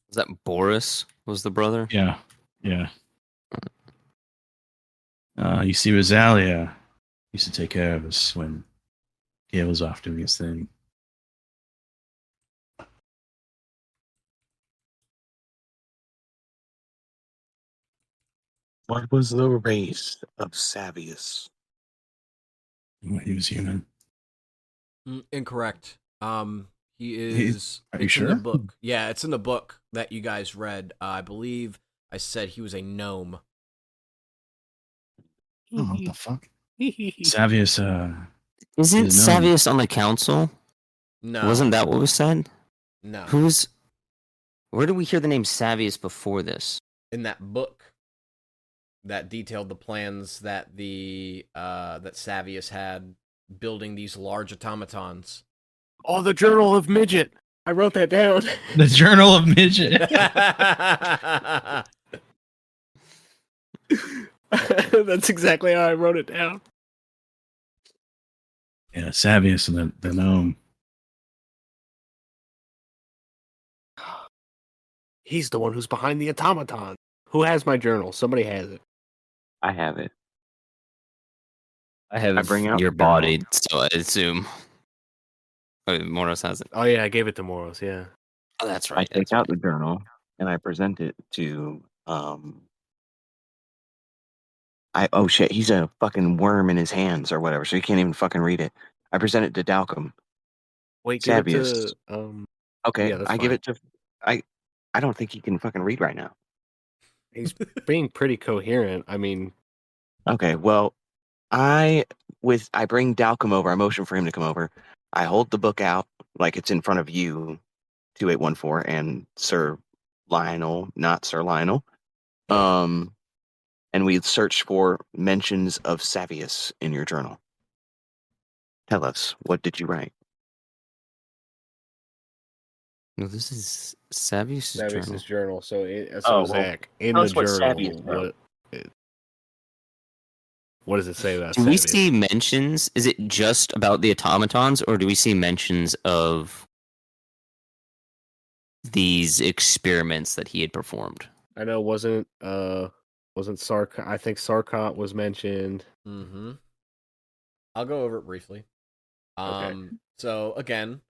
Was that Boris? Was the brother? Yeah. You see, Rosalia used to take care of us when Kale was off doing his thing. What was the race of Savius? He was human. Incorrect. He is. Are you it's in the sure? book. Yeah, it's in the book that you guys read. I believe I said he was a gnome. Oh, what the fuck? Savius, Isn't he's a gnome. Savius on the council? No, Wasn't that what was said? no. Where did we hear the name Savius before this? In that book that detailed the plans that that Savius had building these large automatons. Oh, the Journal of Midget! I wrote that down. The Journal of Midget. That's exactly how I wrote it down. Yeah, Savius and the gnome. He's the one who's behind the automaton. Who has my journal? Somebody has it. I have it. I have I bring out your the journal. body, so I assume. Oh, Moros hasn't. Oh yeah, I gave it to Moros. Yeah. Oh, that's I right. take That's out right. the journal and I present it to oh shit, he's a fucking worm in his hands or whatever, so he can't even fucking read it. I present it to Dalcom. Wait, give it Savius. to Okay, Yeah, that's I give fine. it to I don't think he can fucking read right now. He's being pretty coherent. I mean, Okay, well, I bring Dalcom over, I motion for him to come over. I hold the book out like it's in front of you, 2814, and Sir Lionel, not Sir Lionel. And we search for mentions of Savius in your journal. Tell us, what did you write? No, this is Savius' journal. Savius' journal. So, Oh, well, Zach, in tell the us what Savius journal, wrote. what does it say about Do we Savius? see mentions? Is it just about the automatons, or do we see mentions of these experiments that he had performed? I know wasn't Sarkot. I think Sarkot was mentioned. Mm-hmm. I'll go over it briefly. Okay. So again,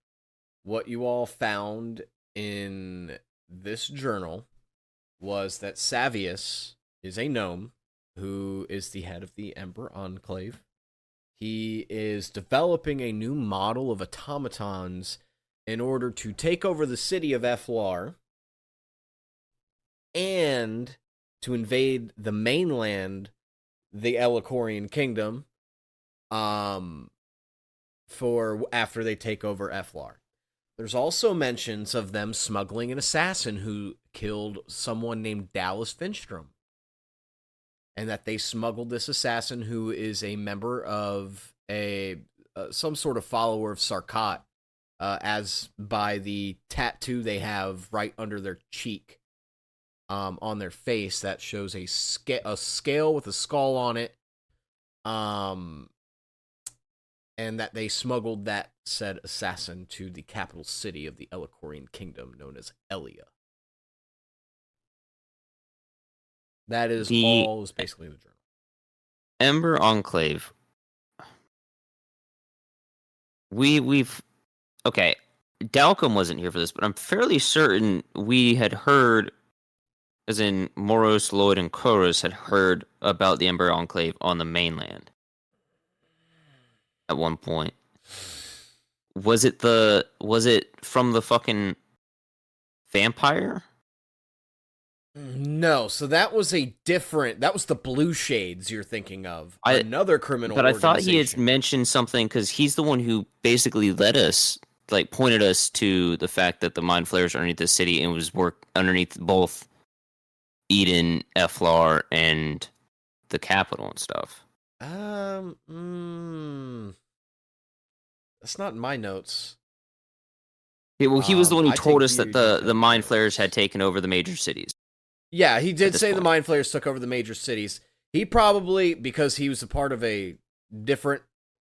what you all found in this journal was that Savius is a gnome who is the head of the Ember Enclave. He is developing a new model of automatons in order to take over the city of Eflar and to invade the mainland, the Elikorian kingdom, for after they take over Eflar. There's also mentions of them smuggling an assassin who killed someone named Dallas Finstrom. And that they smuggled this assassin who is a member of some sort of follower of Sarkot, as by the tattoo they have right under their cheek, on their face that shows a scale with a skull on it, and that they smuggled that said assassin to the capital city of the Elikorian kingdom, known as Elia. That is all is basically the journal. Ember Enclave. We've okay. Dalcom wasn't here for this, but I'm fairly certain we had heard, as in Moros, Lloyd, and Chorus had heard about the Ember Enclave on the mainland at one point. Was it from the fucking vampire? No, so that was that was the Blue Shades you're thinking of. Another criminal But I thought he had organization. mentioned something because he's the one who basically led us, like pointed us to the fact that the mind flayers are underneath the city and was underneath both Eden, Eflar, and the capital and stuff. That's not in my notes. Yeah, well, he was the one who I told take us that huge the mind notes. flayers had taken over the major cities. Yeah, he did say the point. mind flayers took over the major cities. He probably, because he was a part of a different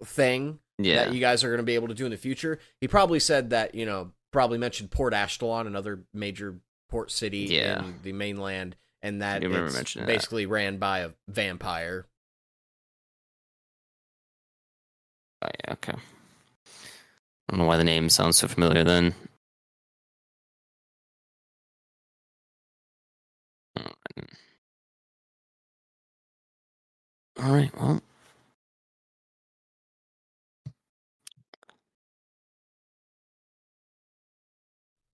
thing that you guys are going to be able to do in the future, he probably said that, probably mentioned Port Ashtalon, another major port city in the mainland, and that it's basically ran by a vampire. Oh, yeah, okay. I don't know why the name sounds so familiar then. All right, well.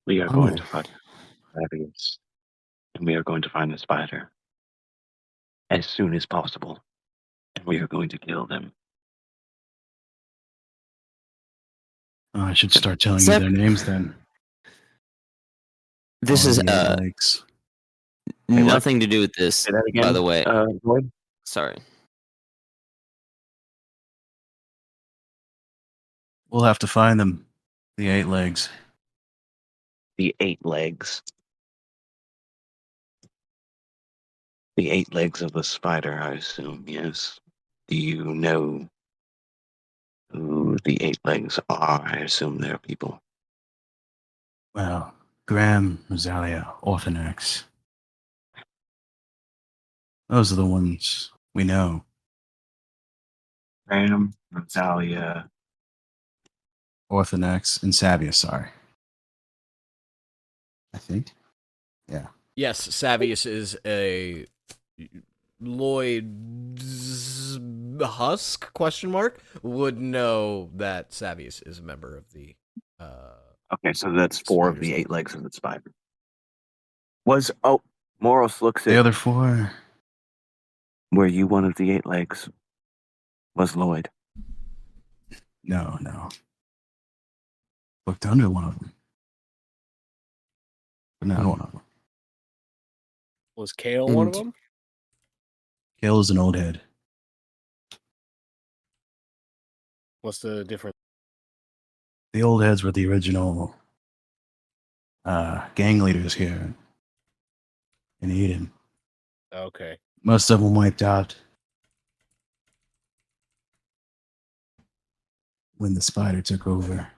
We are going to fight Savius, and we are going to find the spider as soon as possible, and we are going to kill them. Oh, I should start telling you their names then. This is nothing to do with this. Say that again, by the way. Lloyd? Sorry. We'll have to find them. The 8 legs. The 8 legs. The 8 legs of the spider, I assume, yes. Do you know who the 8 legs are? I assume they're people. Well, Graham, Rosalia, Orphanax. Those are the ones we know. Graham, Rosalia. Orthonax, and Saviasar. I think. Yeah. Yes, Savius is a Lloyd's Husk question mark would know that Savius is a member of the Okay, so that's 4 of Spiders the 8 Guild. legs of the spider. Moros looks The at other 4. were you one of the 8 legs? Was Lloyd? No. Looked under one of them. But not one of them. Was Kale one of And- them? Kale is an old head. What's the difference? The old heads were the original gang leaders here in Eden. Okay. Most of them wiped out when the spider took over.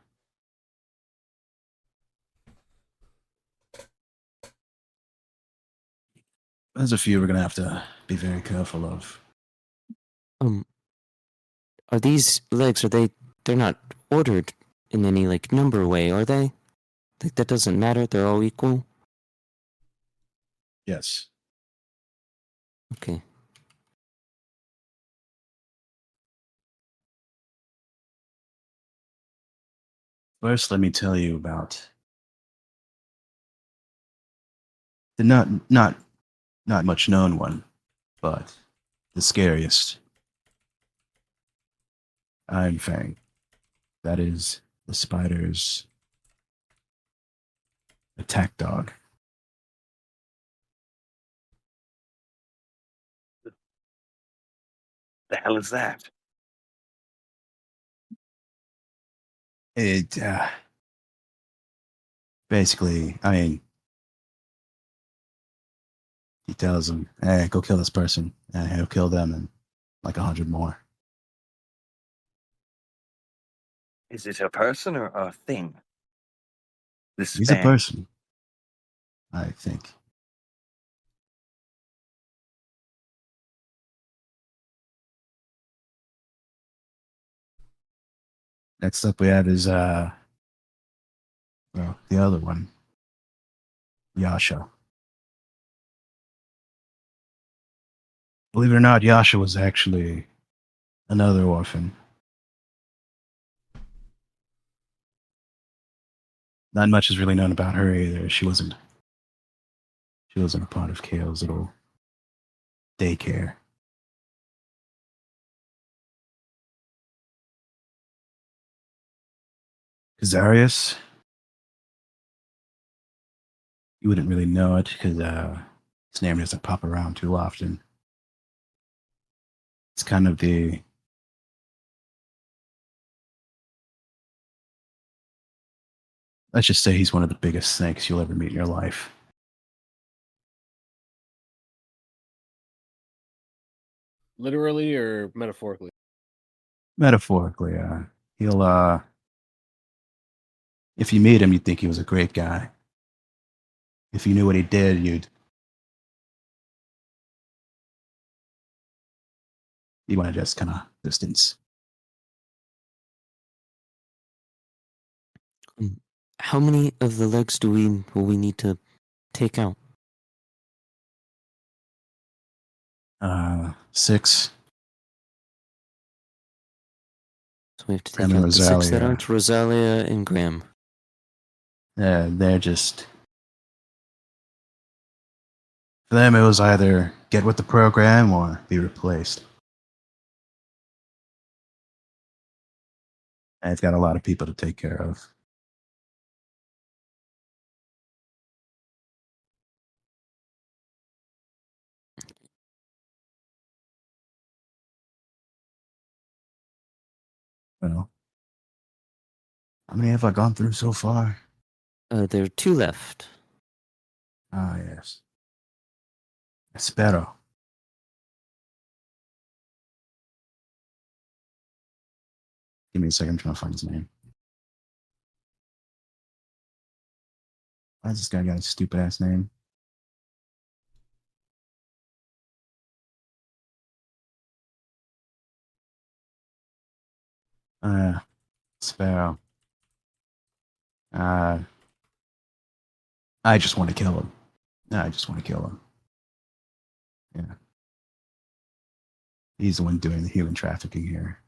There's a few we're gonna have to be very careful of. Are these legs? They're not ordered in any like number way, are they? Like that doesn't matter. They're all equal. Yes. Okay. First, let me tell you about the not much known one, but the scariest. Iron Fang. That is the spider's attack dog. The hell is that? It basically, I mean, he tells him, "Hey, go kill this person," and he'll kill them and like 100 more. Is it a person or a thing? This He's a Fang. person, I think. Next up, we have is well, the other one, Yasha. Believe it or not, Yasha was actually another orphan. Not much is really known about her either. She wasn't a part of Kale's little daycare. Kazarius, you wouldn't really know it because his name doesn't pop around too often. It's kind of the let's just say he's one of the biggest snakes you'll ever meet in your life. Literally or metaphorically? Metaphorically, he'll if you meet him, you'd think he was a great guy. If you knew what he did, you want to just kind of distance. How many of the legs will we need to take out? 6. So we have to take Graham and out the 6 that Rosalia. aren't Rosalia and Graham. They're just for them. It was either get with the program or be replaced. And it's got a lot of people to take care of. Well, how many have I gone through so far? There are 2 left. Ah, yes. Espero. Give me a second. I'm trying to find his name. Why has this guy got a stupid ass name? Sparrow. I just want to kill him. I just want to kill him. Yeah. He's the one doing the human trafficking here.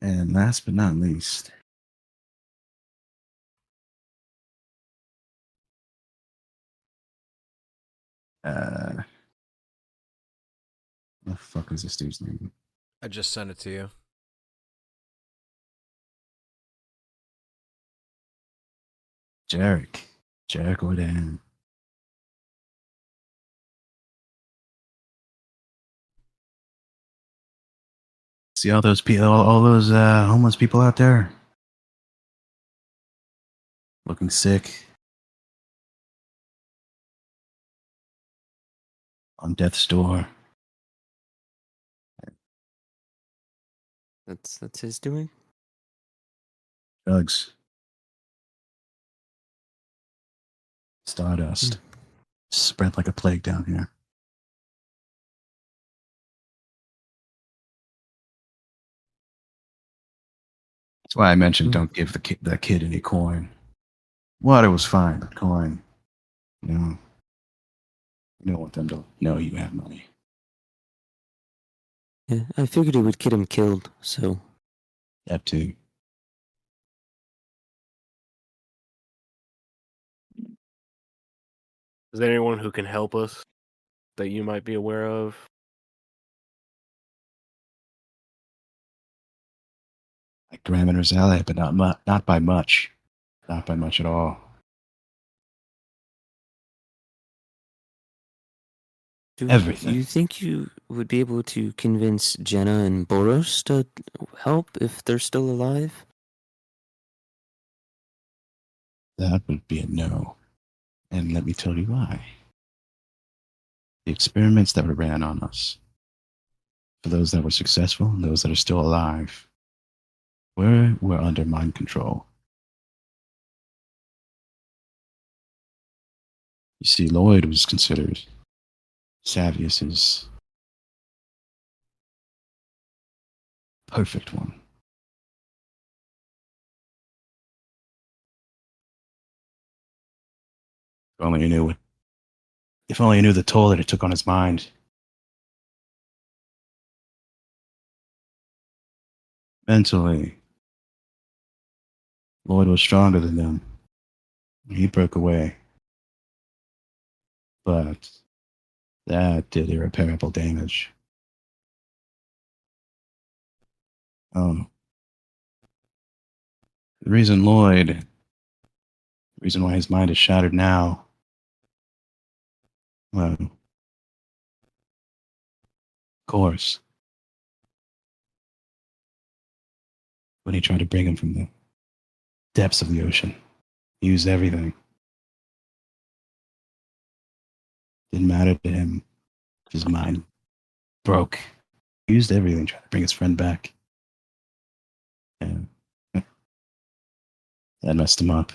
And last but not least, what the fuck is this dude's name? I just sent it to you. Jarek Gordon. See all those people, all those homeless people out there, looking sick, on death's door. That's his doing. Drugs, stardust, spread like a plague down here. That's why I mentioned don't give that kid any coin. Water was fine, but coin, you don't want them to know you have money. Yeah, I figured it would get him killed, so. That too. Is there anyone who can help us that you might be aware of? Like Graham and Rosalia, but not by much. Not by much at all. Everything. Do you think you would be able to convince Jenna and Boros to help if they're still alive? That would be a no. And let me tell you why. The experiments that were ran on us, for those that were successful and those that are still alive, were under mind control. You see, Lloyd was considered Savius's perfect one. If only you knew the toll that it took on his mind. Mentally, Lloyd was stronger than them. He broke away. But that did irreparable damage. The reason why his mind is shattered now, well, of course, when he tried to bring him from the depths of the ocean, he used everything. Didn't matter to him. His mind broke. He used everything, trying to bring his friend back. And that messed him up.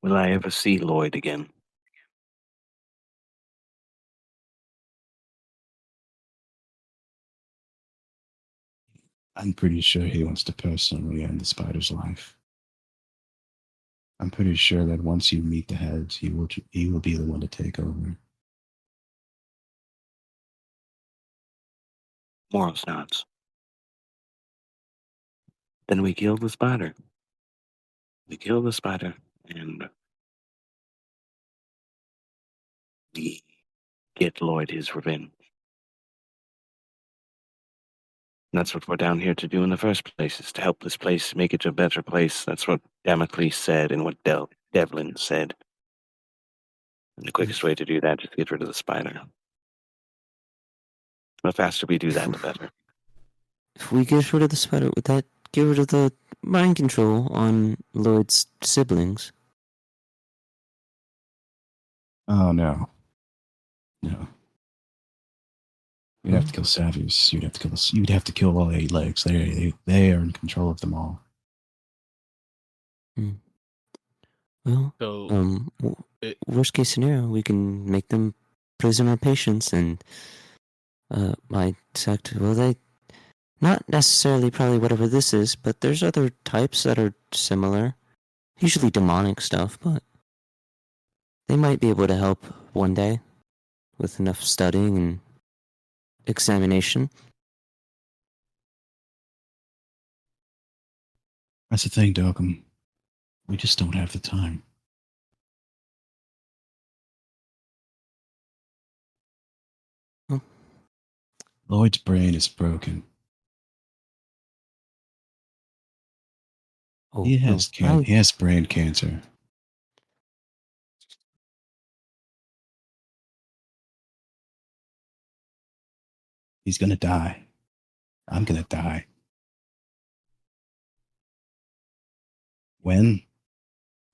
Will I ever see Lloyd again? I'm pretty sure he wants to personally end the spider's life. I'm pretty sure that once you meet the heads, he will be the one to take over. Moros nods. Then we kill the spider. We kill the spider, and we get Lloyd his revenge. And that's what we're down here to do in the first place, is to help this place make it a better place. That's what Damocles said and what Devlin said. And the quickest way to do that is to get rid of the spider. The faster we do that, the better. If we get rid of the spider, would that get rid of the mind control on Lloyd's siblings? Oh, no. No. You'd have to kill Savius. You'd have to kill all 8 legs. They are in control of them all. Well, So worst case scenario, we can make them prisoner patients, and my sect. Well, they not necessarily probably whatever this is, but there's other types that are similar. Usually demonic stuff, but they might be able to help one day with enough studying and examination. That's the thing, Dokkum. We just don't have the time. Oh. Lloyd's brain is broken. Oh, He has he has brain cancer. He's gonna die. I'm gonna die. When?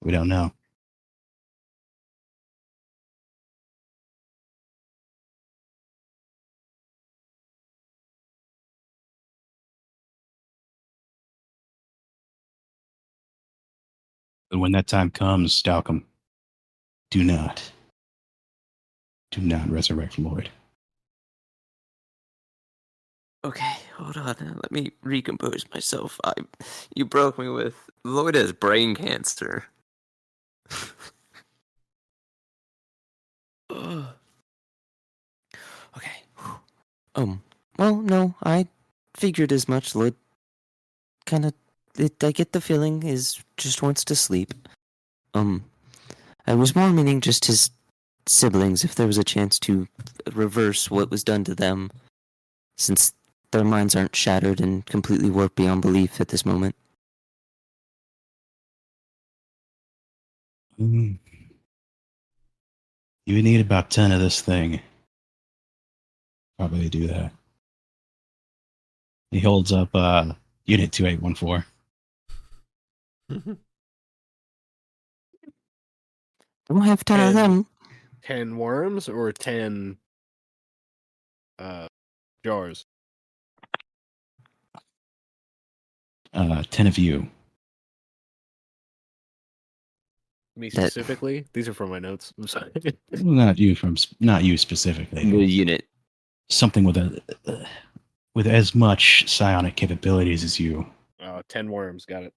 We don't know. But when that time comes, Dalcom, do not resurrect Lloyd. Okay, hold on. Let me recompose myself. You broke me with Lloyd has brain cancer. Ugh. Okay. Well, no, I figured as much. Lloyd kind of, I get the feeling is just wants to sleep. I was more meaning just his siblings, if there was a chance to reverse what was done to them, since their minds aren't shattered and completely warped beyond belief at this moment. You would need about 10 of this thing. Probably do that. He holds up Unit 2814. I don't have 10 of them. 10 worms or 10 jars? 10 of you. Me specifically? These are from my notes. I'm sorry. Not you specifically. The unit. Something with as much psionic capabilities as you. 10 worms, got it.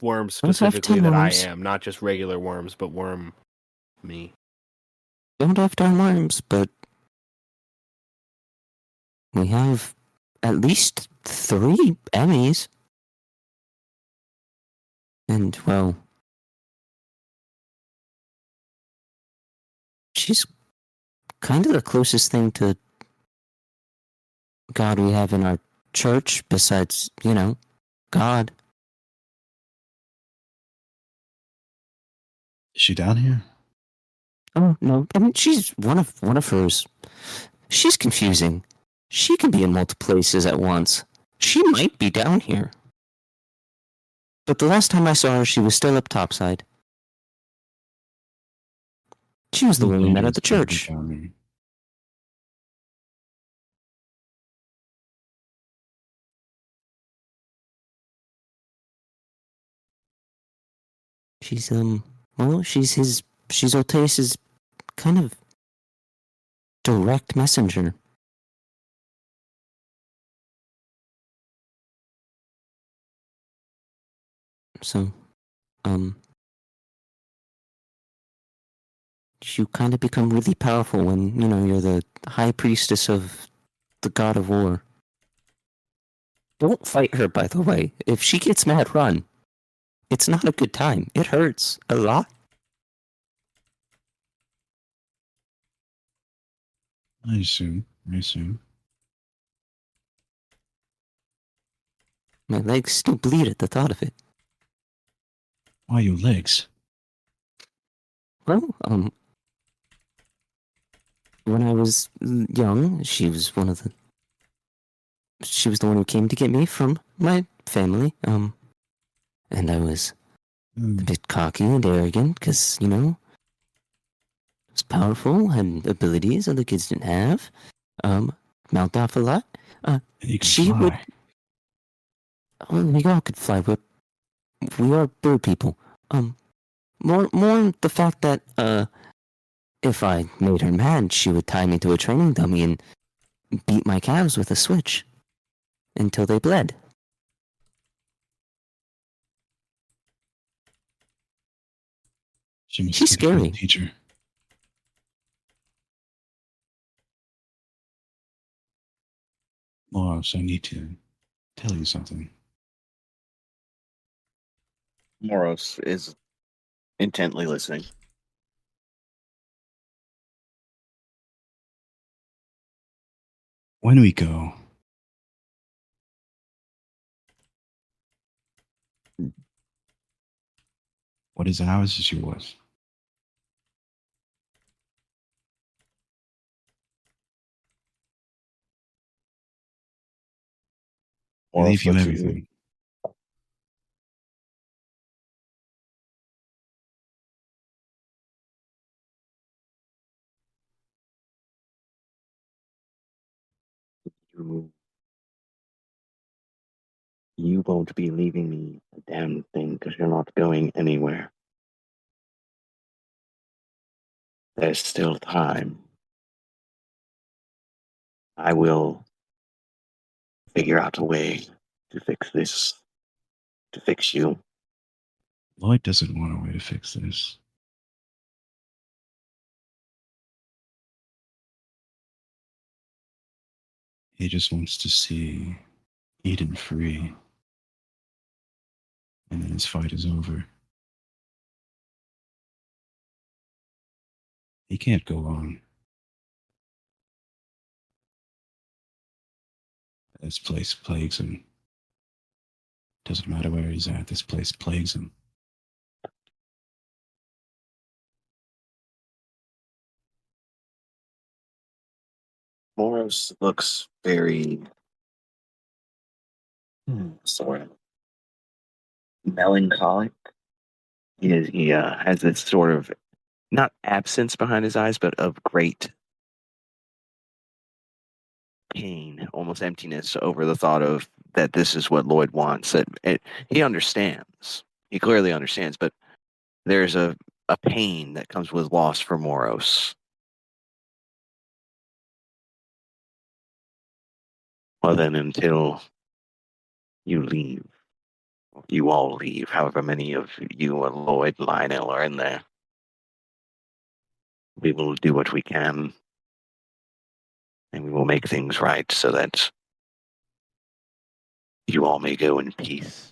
Worms Don't have specifically 10 that worms. I am, not just regular worms, but worm me. Don't have 10 worms, but we have at least 3 Emmys. And, well, she's kind of the closest thing to God we have in our church, besides, God. Is she down here? Oh, no, I mean, she's one of hers. She's confusing. She can be in multiple places at once. She might be down here. But the last time I saw her, she was still up topside. She was the one we met at the church. She's she's Otace's kind of direct messenger. So, you kind of become really powerful when, you're the high priestess of the god of war. Don't fight her, by the way. If she gets mad, run. It's not a good time. It hurts a lot. I assume. My legs still bleed at the thought of it. Why your legs? Well, when I was young, she was the one who came to get me from my family, and I was a bit cocky and arrogant, because, was powerful, had abilities other kids didn't have. Mouthed off a lot. And you can She fly. would. Well, we all could fly. We are bird people. More the fact that if I made her mad, she would tie me to a training dummy and beat my calves with a switch until they bled. She must She's have been a scary. good teacher. Morris, I need to tell you something. Moros is intently listening. When we go, what is ours is yours. I leave Moros you looks at everything. You won't be leaving me a damn thing because you're not going anywhere. There's still time. I will figure out a way to fix this, to fix you. Lloyd doesn't want a way to fix this. He just wants to see Eden free. And then his fight is over. He can't go on. This place plagues him. Doesn't matter where he's at, this place plagues him. Moros looks very sort of melancholic. He has this sort of not absence behind his eyes, but of great pain, almost emptiness over the thought of that this is what Lloyd wants. That he understands. He clearly understands, but there's a pain that comes with loss for Moros. Well, then, until you leave, you all leave, however many of you and Lloyd, Lionel are in there, we will do what we can, and we will make things right so that you all may go in peace.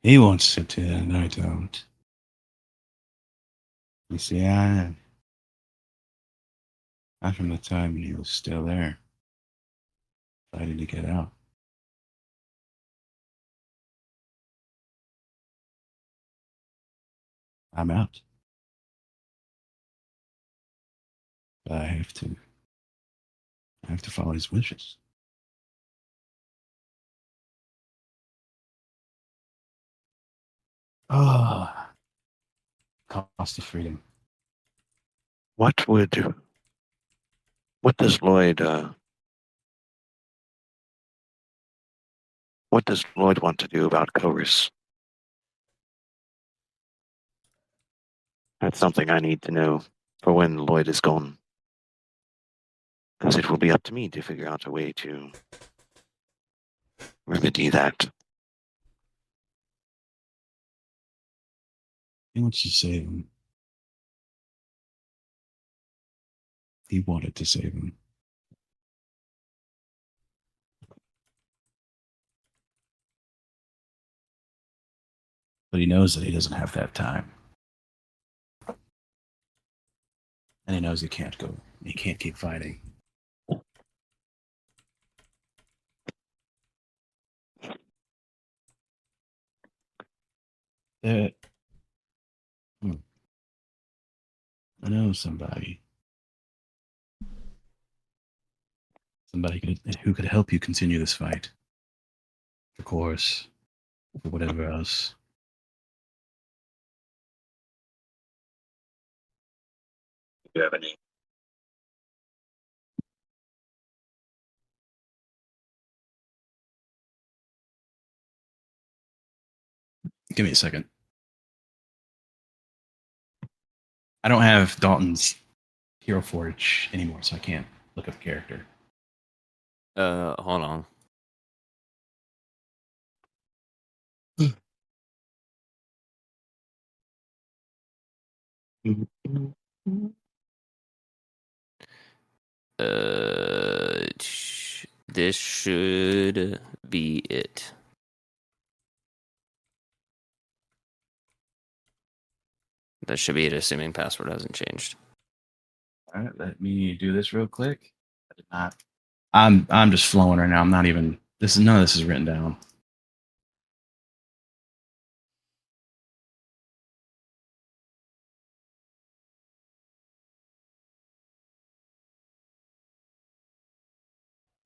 He wants it to, and I don't. You see, I'm from the time he was still there, fighting to get out. I'm out. But I have to follow his wishes. Oh, cost of freedom. What does Lloyd what does Lloyd want to do about Chorus? That's something I need to know for when Lloyd is gone. Because it will be up to me to figure out a way to remedy that. He wants to save him. He wanted to save him. But he knows that he doesn't have that time. And he knows he can't go. He can't keep fighting. I know somebody. Somebody who could help you continue this fight. For course. For whatever else. You have any? Give me a second. I don't have Dalton's Hero Forge anymore, so I can't look up the character. Hold on. This should be it. That should be it, assuming password hasn't changed. All right, let me do this real quick. I did not. I'm just flowing right now. I'm not even. None of this is written down.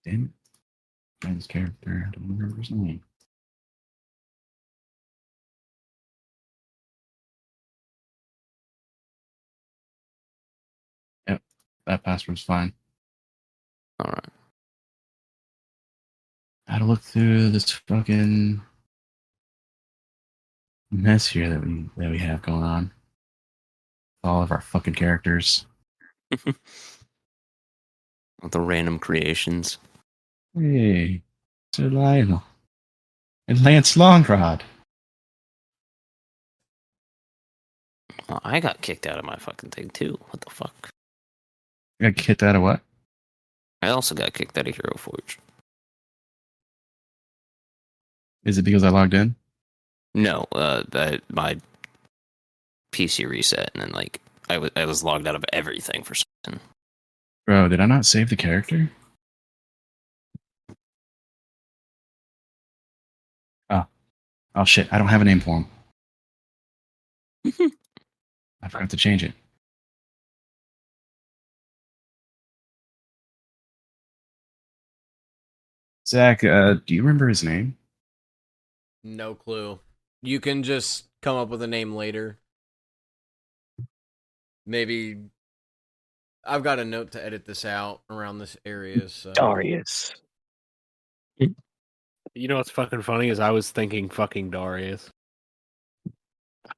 Damn it. Friend's character. I don't remember his name. Yep, that password's fine. All right. I had to look through this fucking mess here that we have going on. All of our fucking characters. With the random creations. Hey, Sir Lionel. And Lance Longrod. Oh, I got kicked out of my fucking thing too. What the fuck? You got kicked out of what? I also got kicked out of Hero Forge. Is it because I logged in? No, my PC reset, and then like I was logged out of everything for something. Bro, did I not save the character? Oh shit, I don't have a name for him. I forgot to change it. Zach, do you remember his name? No clue. You can just come up with a name later. Maybe I've got a note to edit this out around this area. So Darius. You know what's fucking funny is I was thinking fucking Darius.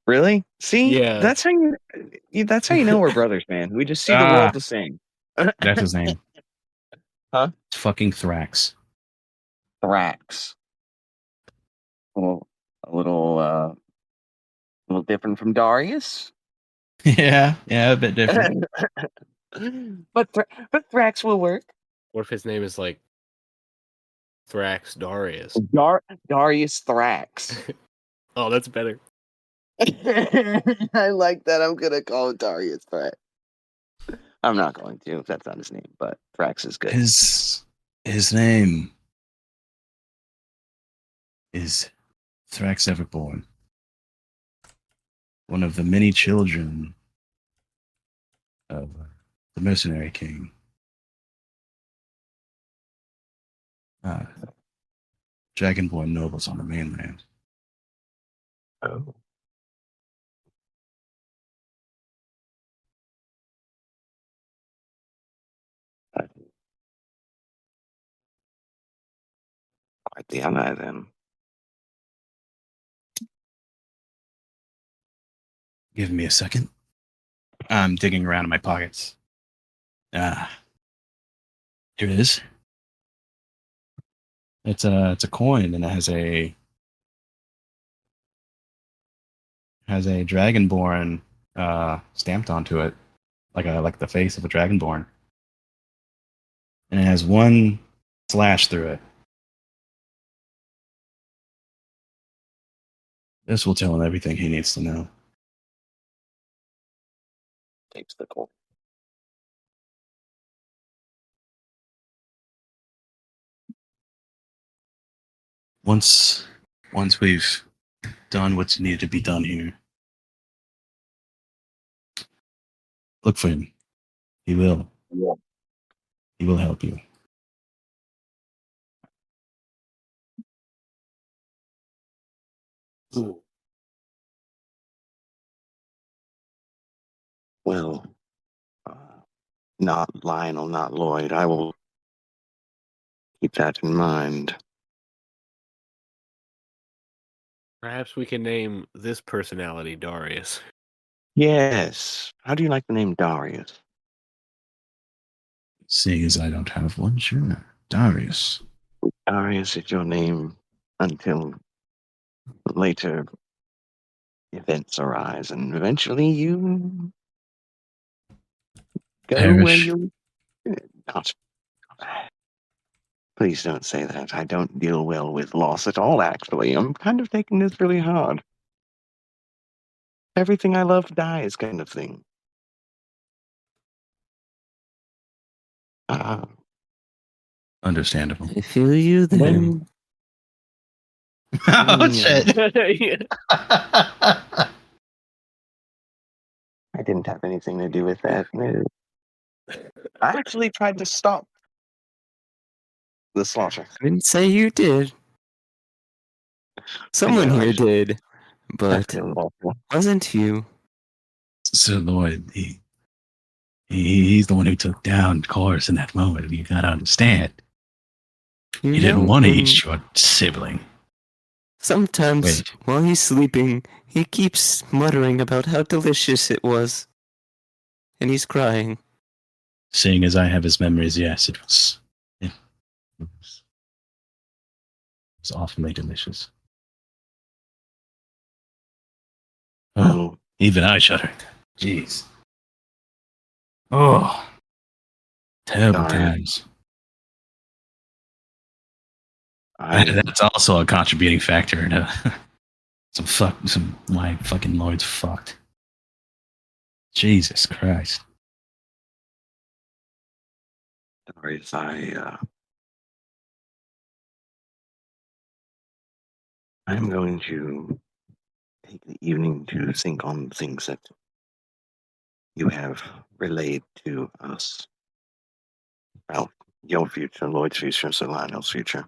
Really? See, Yeah. that's how you know we're brothers, man. We just see the world the same. That's his name. Huh? It's fucking Thrax. Thrax. Well, a little different from Darius. Yeah, a bit different. but Thrax will work. What if his name is like Thrax Darius? Darius Thrax. Oh, that's better. I like that. I'm gonna call him Darius Thrax. I'm not going to if that's not his name, but Thrax is good. His name is Thrax Everborn, one of the many children of the Mercenary King. Dragonborn nobles on the mainland. Oh. Quite the ally then. Give me a second. I'm digging around in my pockets. Here it is. It's a coin, and it has a dragonborn stamped onto it, like the face of a dragonborn, and it has one slash through it. This will tell him everything he needs to know. Takes the coin. Once we've done what's needed to be done here, look for him. He will. Yeah. He will help you. Well, Not Lionel, not Lloyd. I will keep that in mind. Perhaps we can name this personality Darius. Yes. How do you like the name Darius? Seeing as I don't have one, sure. Darius. Darius is your name until later events arise, and eventually you go where Perish. you not. Please don't say that. I don't deal well with loss at all, actually. I'm kind of taking this really hard. Everything I love dies, kind of thing. Uh, Understandable. I feel you there. when Oh, shit. I didn't have anything to do with that. No. I actually tried to stop the slaughter. I didn't say you did. Someone know, I here should- did, I but feel awful. wasn't you. So Lloyd, he's the one who took down Chorus in that moment. You gotta understand. You He didn't know, want to and eat your sibling. sometimes Wait. while he's sleeping, he keeps muttering about how delicious it was. And he's crying. Seeing as I have his memories, yes, it was awfully delicious. Oh, even I shudder. Jeez. Oh, terrible Sorry. times. I That's also a contributing factor to my fucking Lloyd's fucked. Jesus Christ. Darius, I'm going to take the evening to think on things that you have relayed to us about your future, Lloyd's future, so Lionel's future.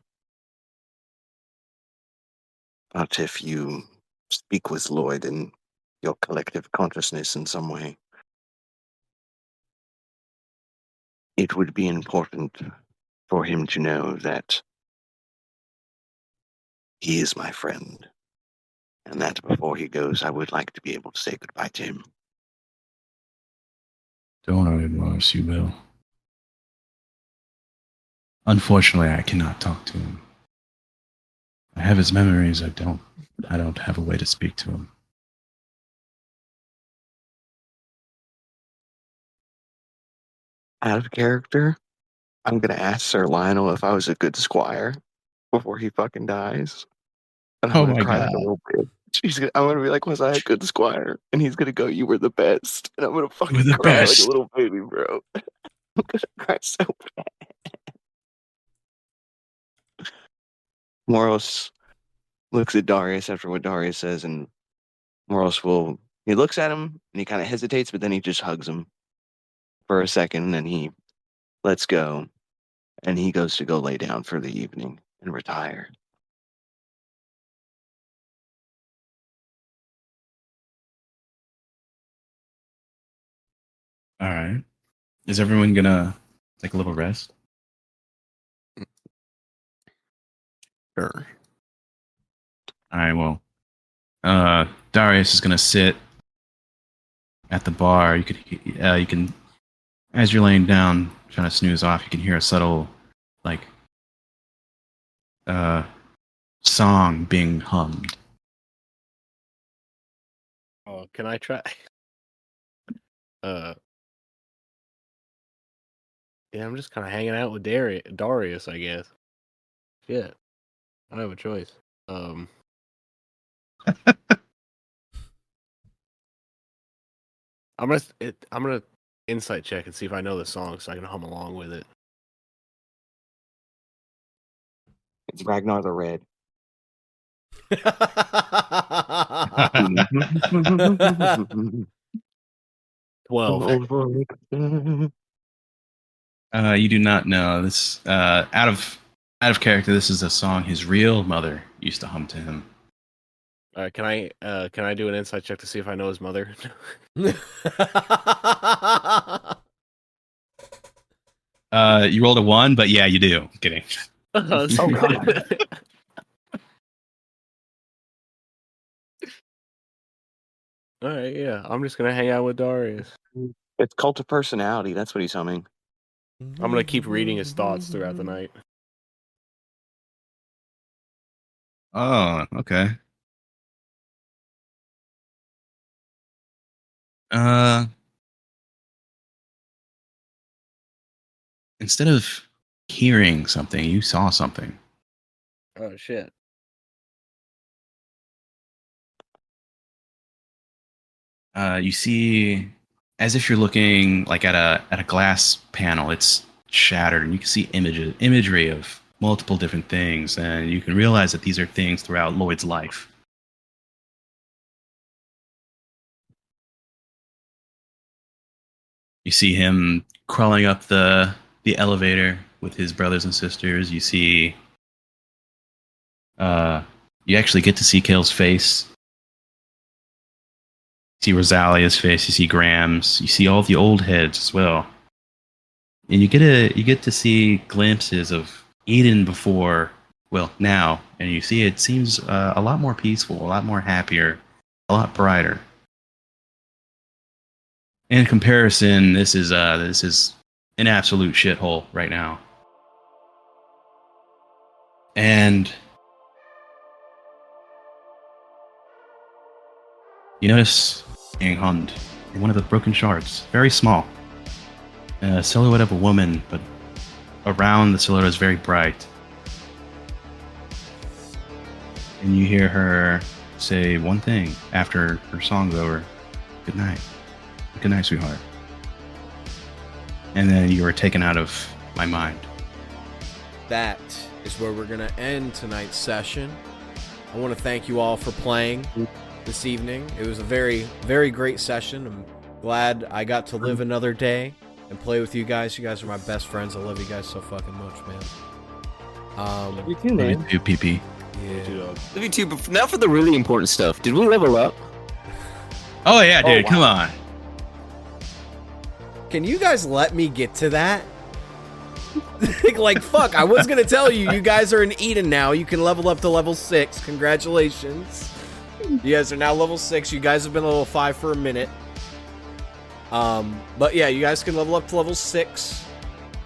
But if you speak with Lloyd in your collective consciousness in some way, it would be important for him to know that he is my friend, and that before he goes, I would like to be able to say goodbye to him. Don't worry, Morris, you will. Unfortunately, I cannot talk to him. I have his memories. I don't have a way to speak to him. Out of character, I'm gonna ask Sir Lionel if I was a good squire before he fucking dies. And I'm Oh gonna my cry God. like a little bitch. I'm gonna be like, was I a good squire? And he's gonna go, you were the best. And I'm gonna fucking the cry like best. a little baby, bro. I'm gonna cry so bad. Moros looks at Darius after what Darius says, and he looks at him and he kind of hesitates, but then he just hugs him for a second, and then he lets go, and he goes to go lay down for the evening and retire. All right. Is everyone gonna take a little rest? Sure. All right. Well, Darius is gonna sit at the bar. You can, as you're laying down trying to snooze off, you can hear a subtle, like, song being hummed. Oh, can I try? Yeah, I'm just kind of hanging out with Darius, I guess. Shit, I don't have a choice. I'm gonna insight check and see if I know the song so I can hum along with it. It's Ragnar the Red. 12. You do not know this. Out of character, this is a song his real mother used to hum to him. All right, can I do an insight check to see if I know his mother? You rolled a 1, but yeah, you do. Kidding. Oh, God. All right, yeah. I'm just gonna hang out with Darius. It's cult of personality. That's what he's humming. I'm gonna keep reading his thoughts throughout the night. Oh, okay. Instead of hearing something, you saw something. Oh shit. You see, as if you're looking like at a glass panel, it's shattered, and you can see imagery of multiple different things, and you can realize that these are things throughout Lloyd's life. You see him crawling up the elevator with his brothers and sisters. You see, you actually get to see Kale's face. You see Rosalia's face. You see Graham's. You see all the old heads as well, and you get to see glimpses of Eden before, well, now, and you see it seems a lot more peaceful, a lot more happier, a lot brighter. In comparison, this is an absolute shithole right now. And you notice being hummed in one of the broken shards, very small. A silhouette of a woman, but around the silhouette is very bright. And you hear her say one thing after her song's over. Good night. Good night, sweetheart. And then you are taken out of my mind. That is where we're going to end tonight's session. I want to thank you all for playing this evening. It was a very, very great session. I'm glad I got to live another day and play with you guys. You guys are my best friends. I love you guys so fucking much, man. You too, man. You, PP. Yeah. Love you too, but now for the really important stuff. Did we level up? Oh yeah, dude, wow. come on. Can you guys let me get to that? Like, fuck, I was gonna tell you, you guys are in Eden now. You can level up to level 6. Congratulations. You guys are now level 6. You guys have been level 5 for a minute. But yeah, you guys can level up to level 6.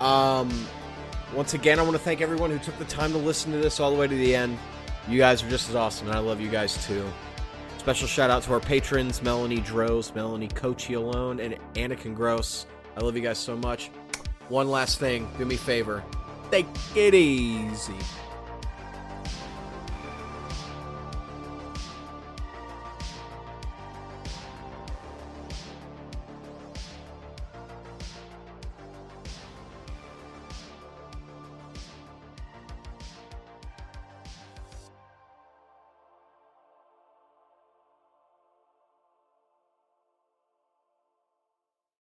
Once again, I want to thank everyone who took the time to listen to this all the way to the end. You guys are just as awesome, and I love you guys too. Special shout out to our patrons, Melanie Droz, Melanie Cocciolone, and Anakin Groce. I love you guys so much. One last thing, do me a favor. Take it easy.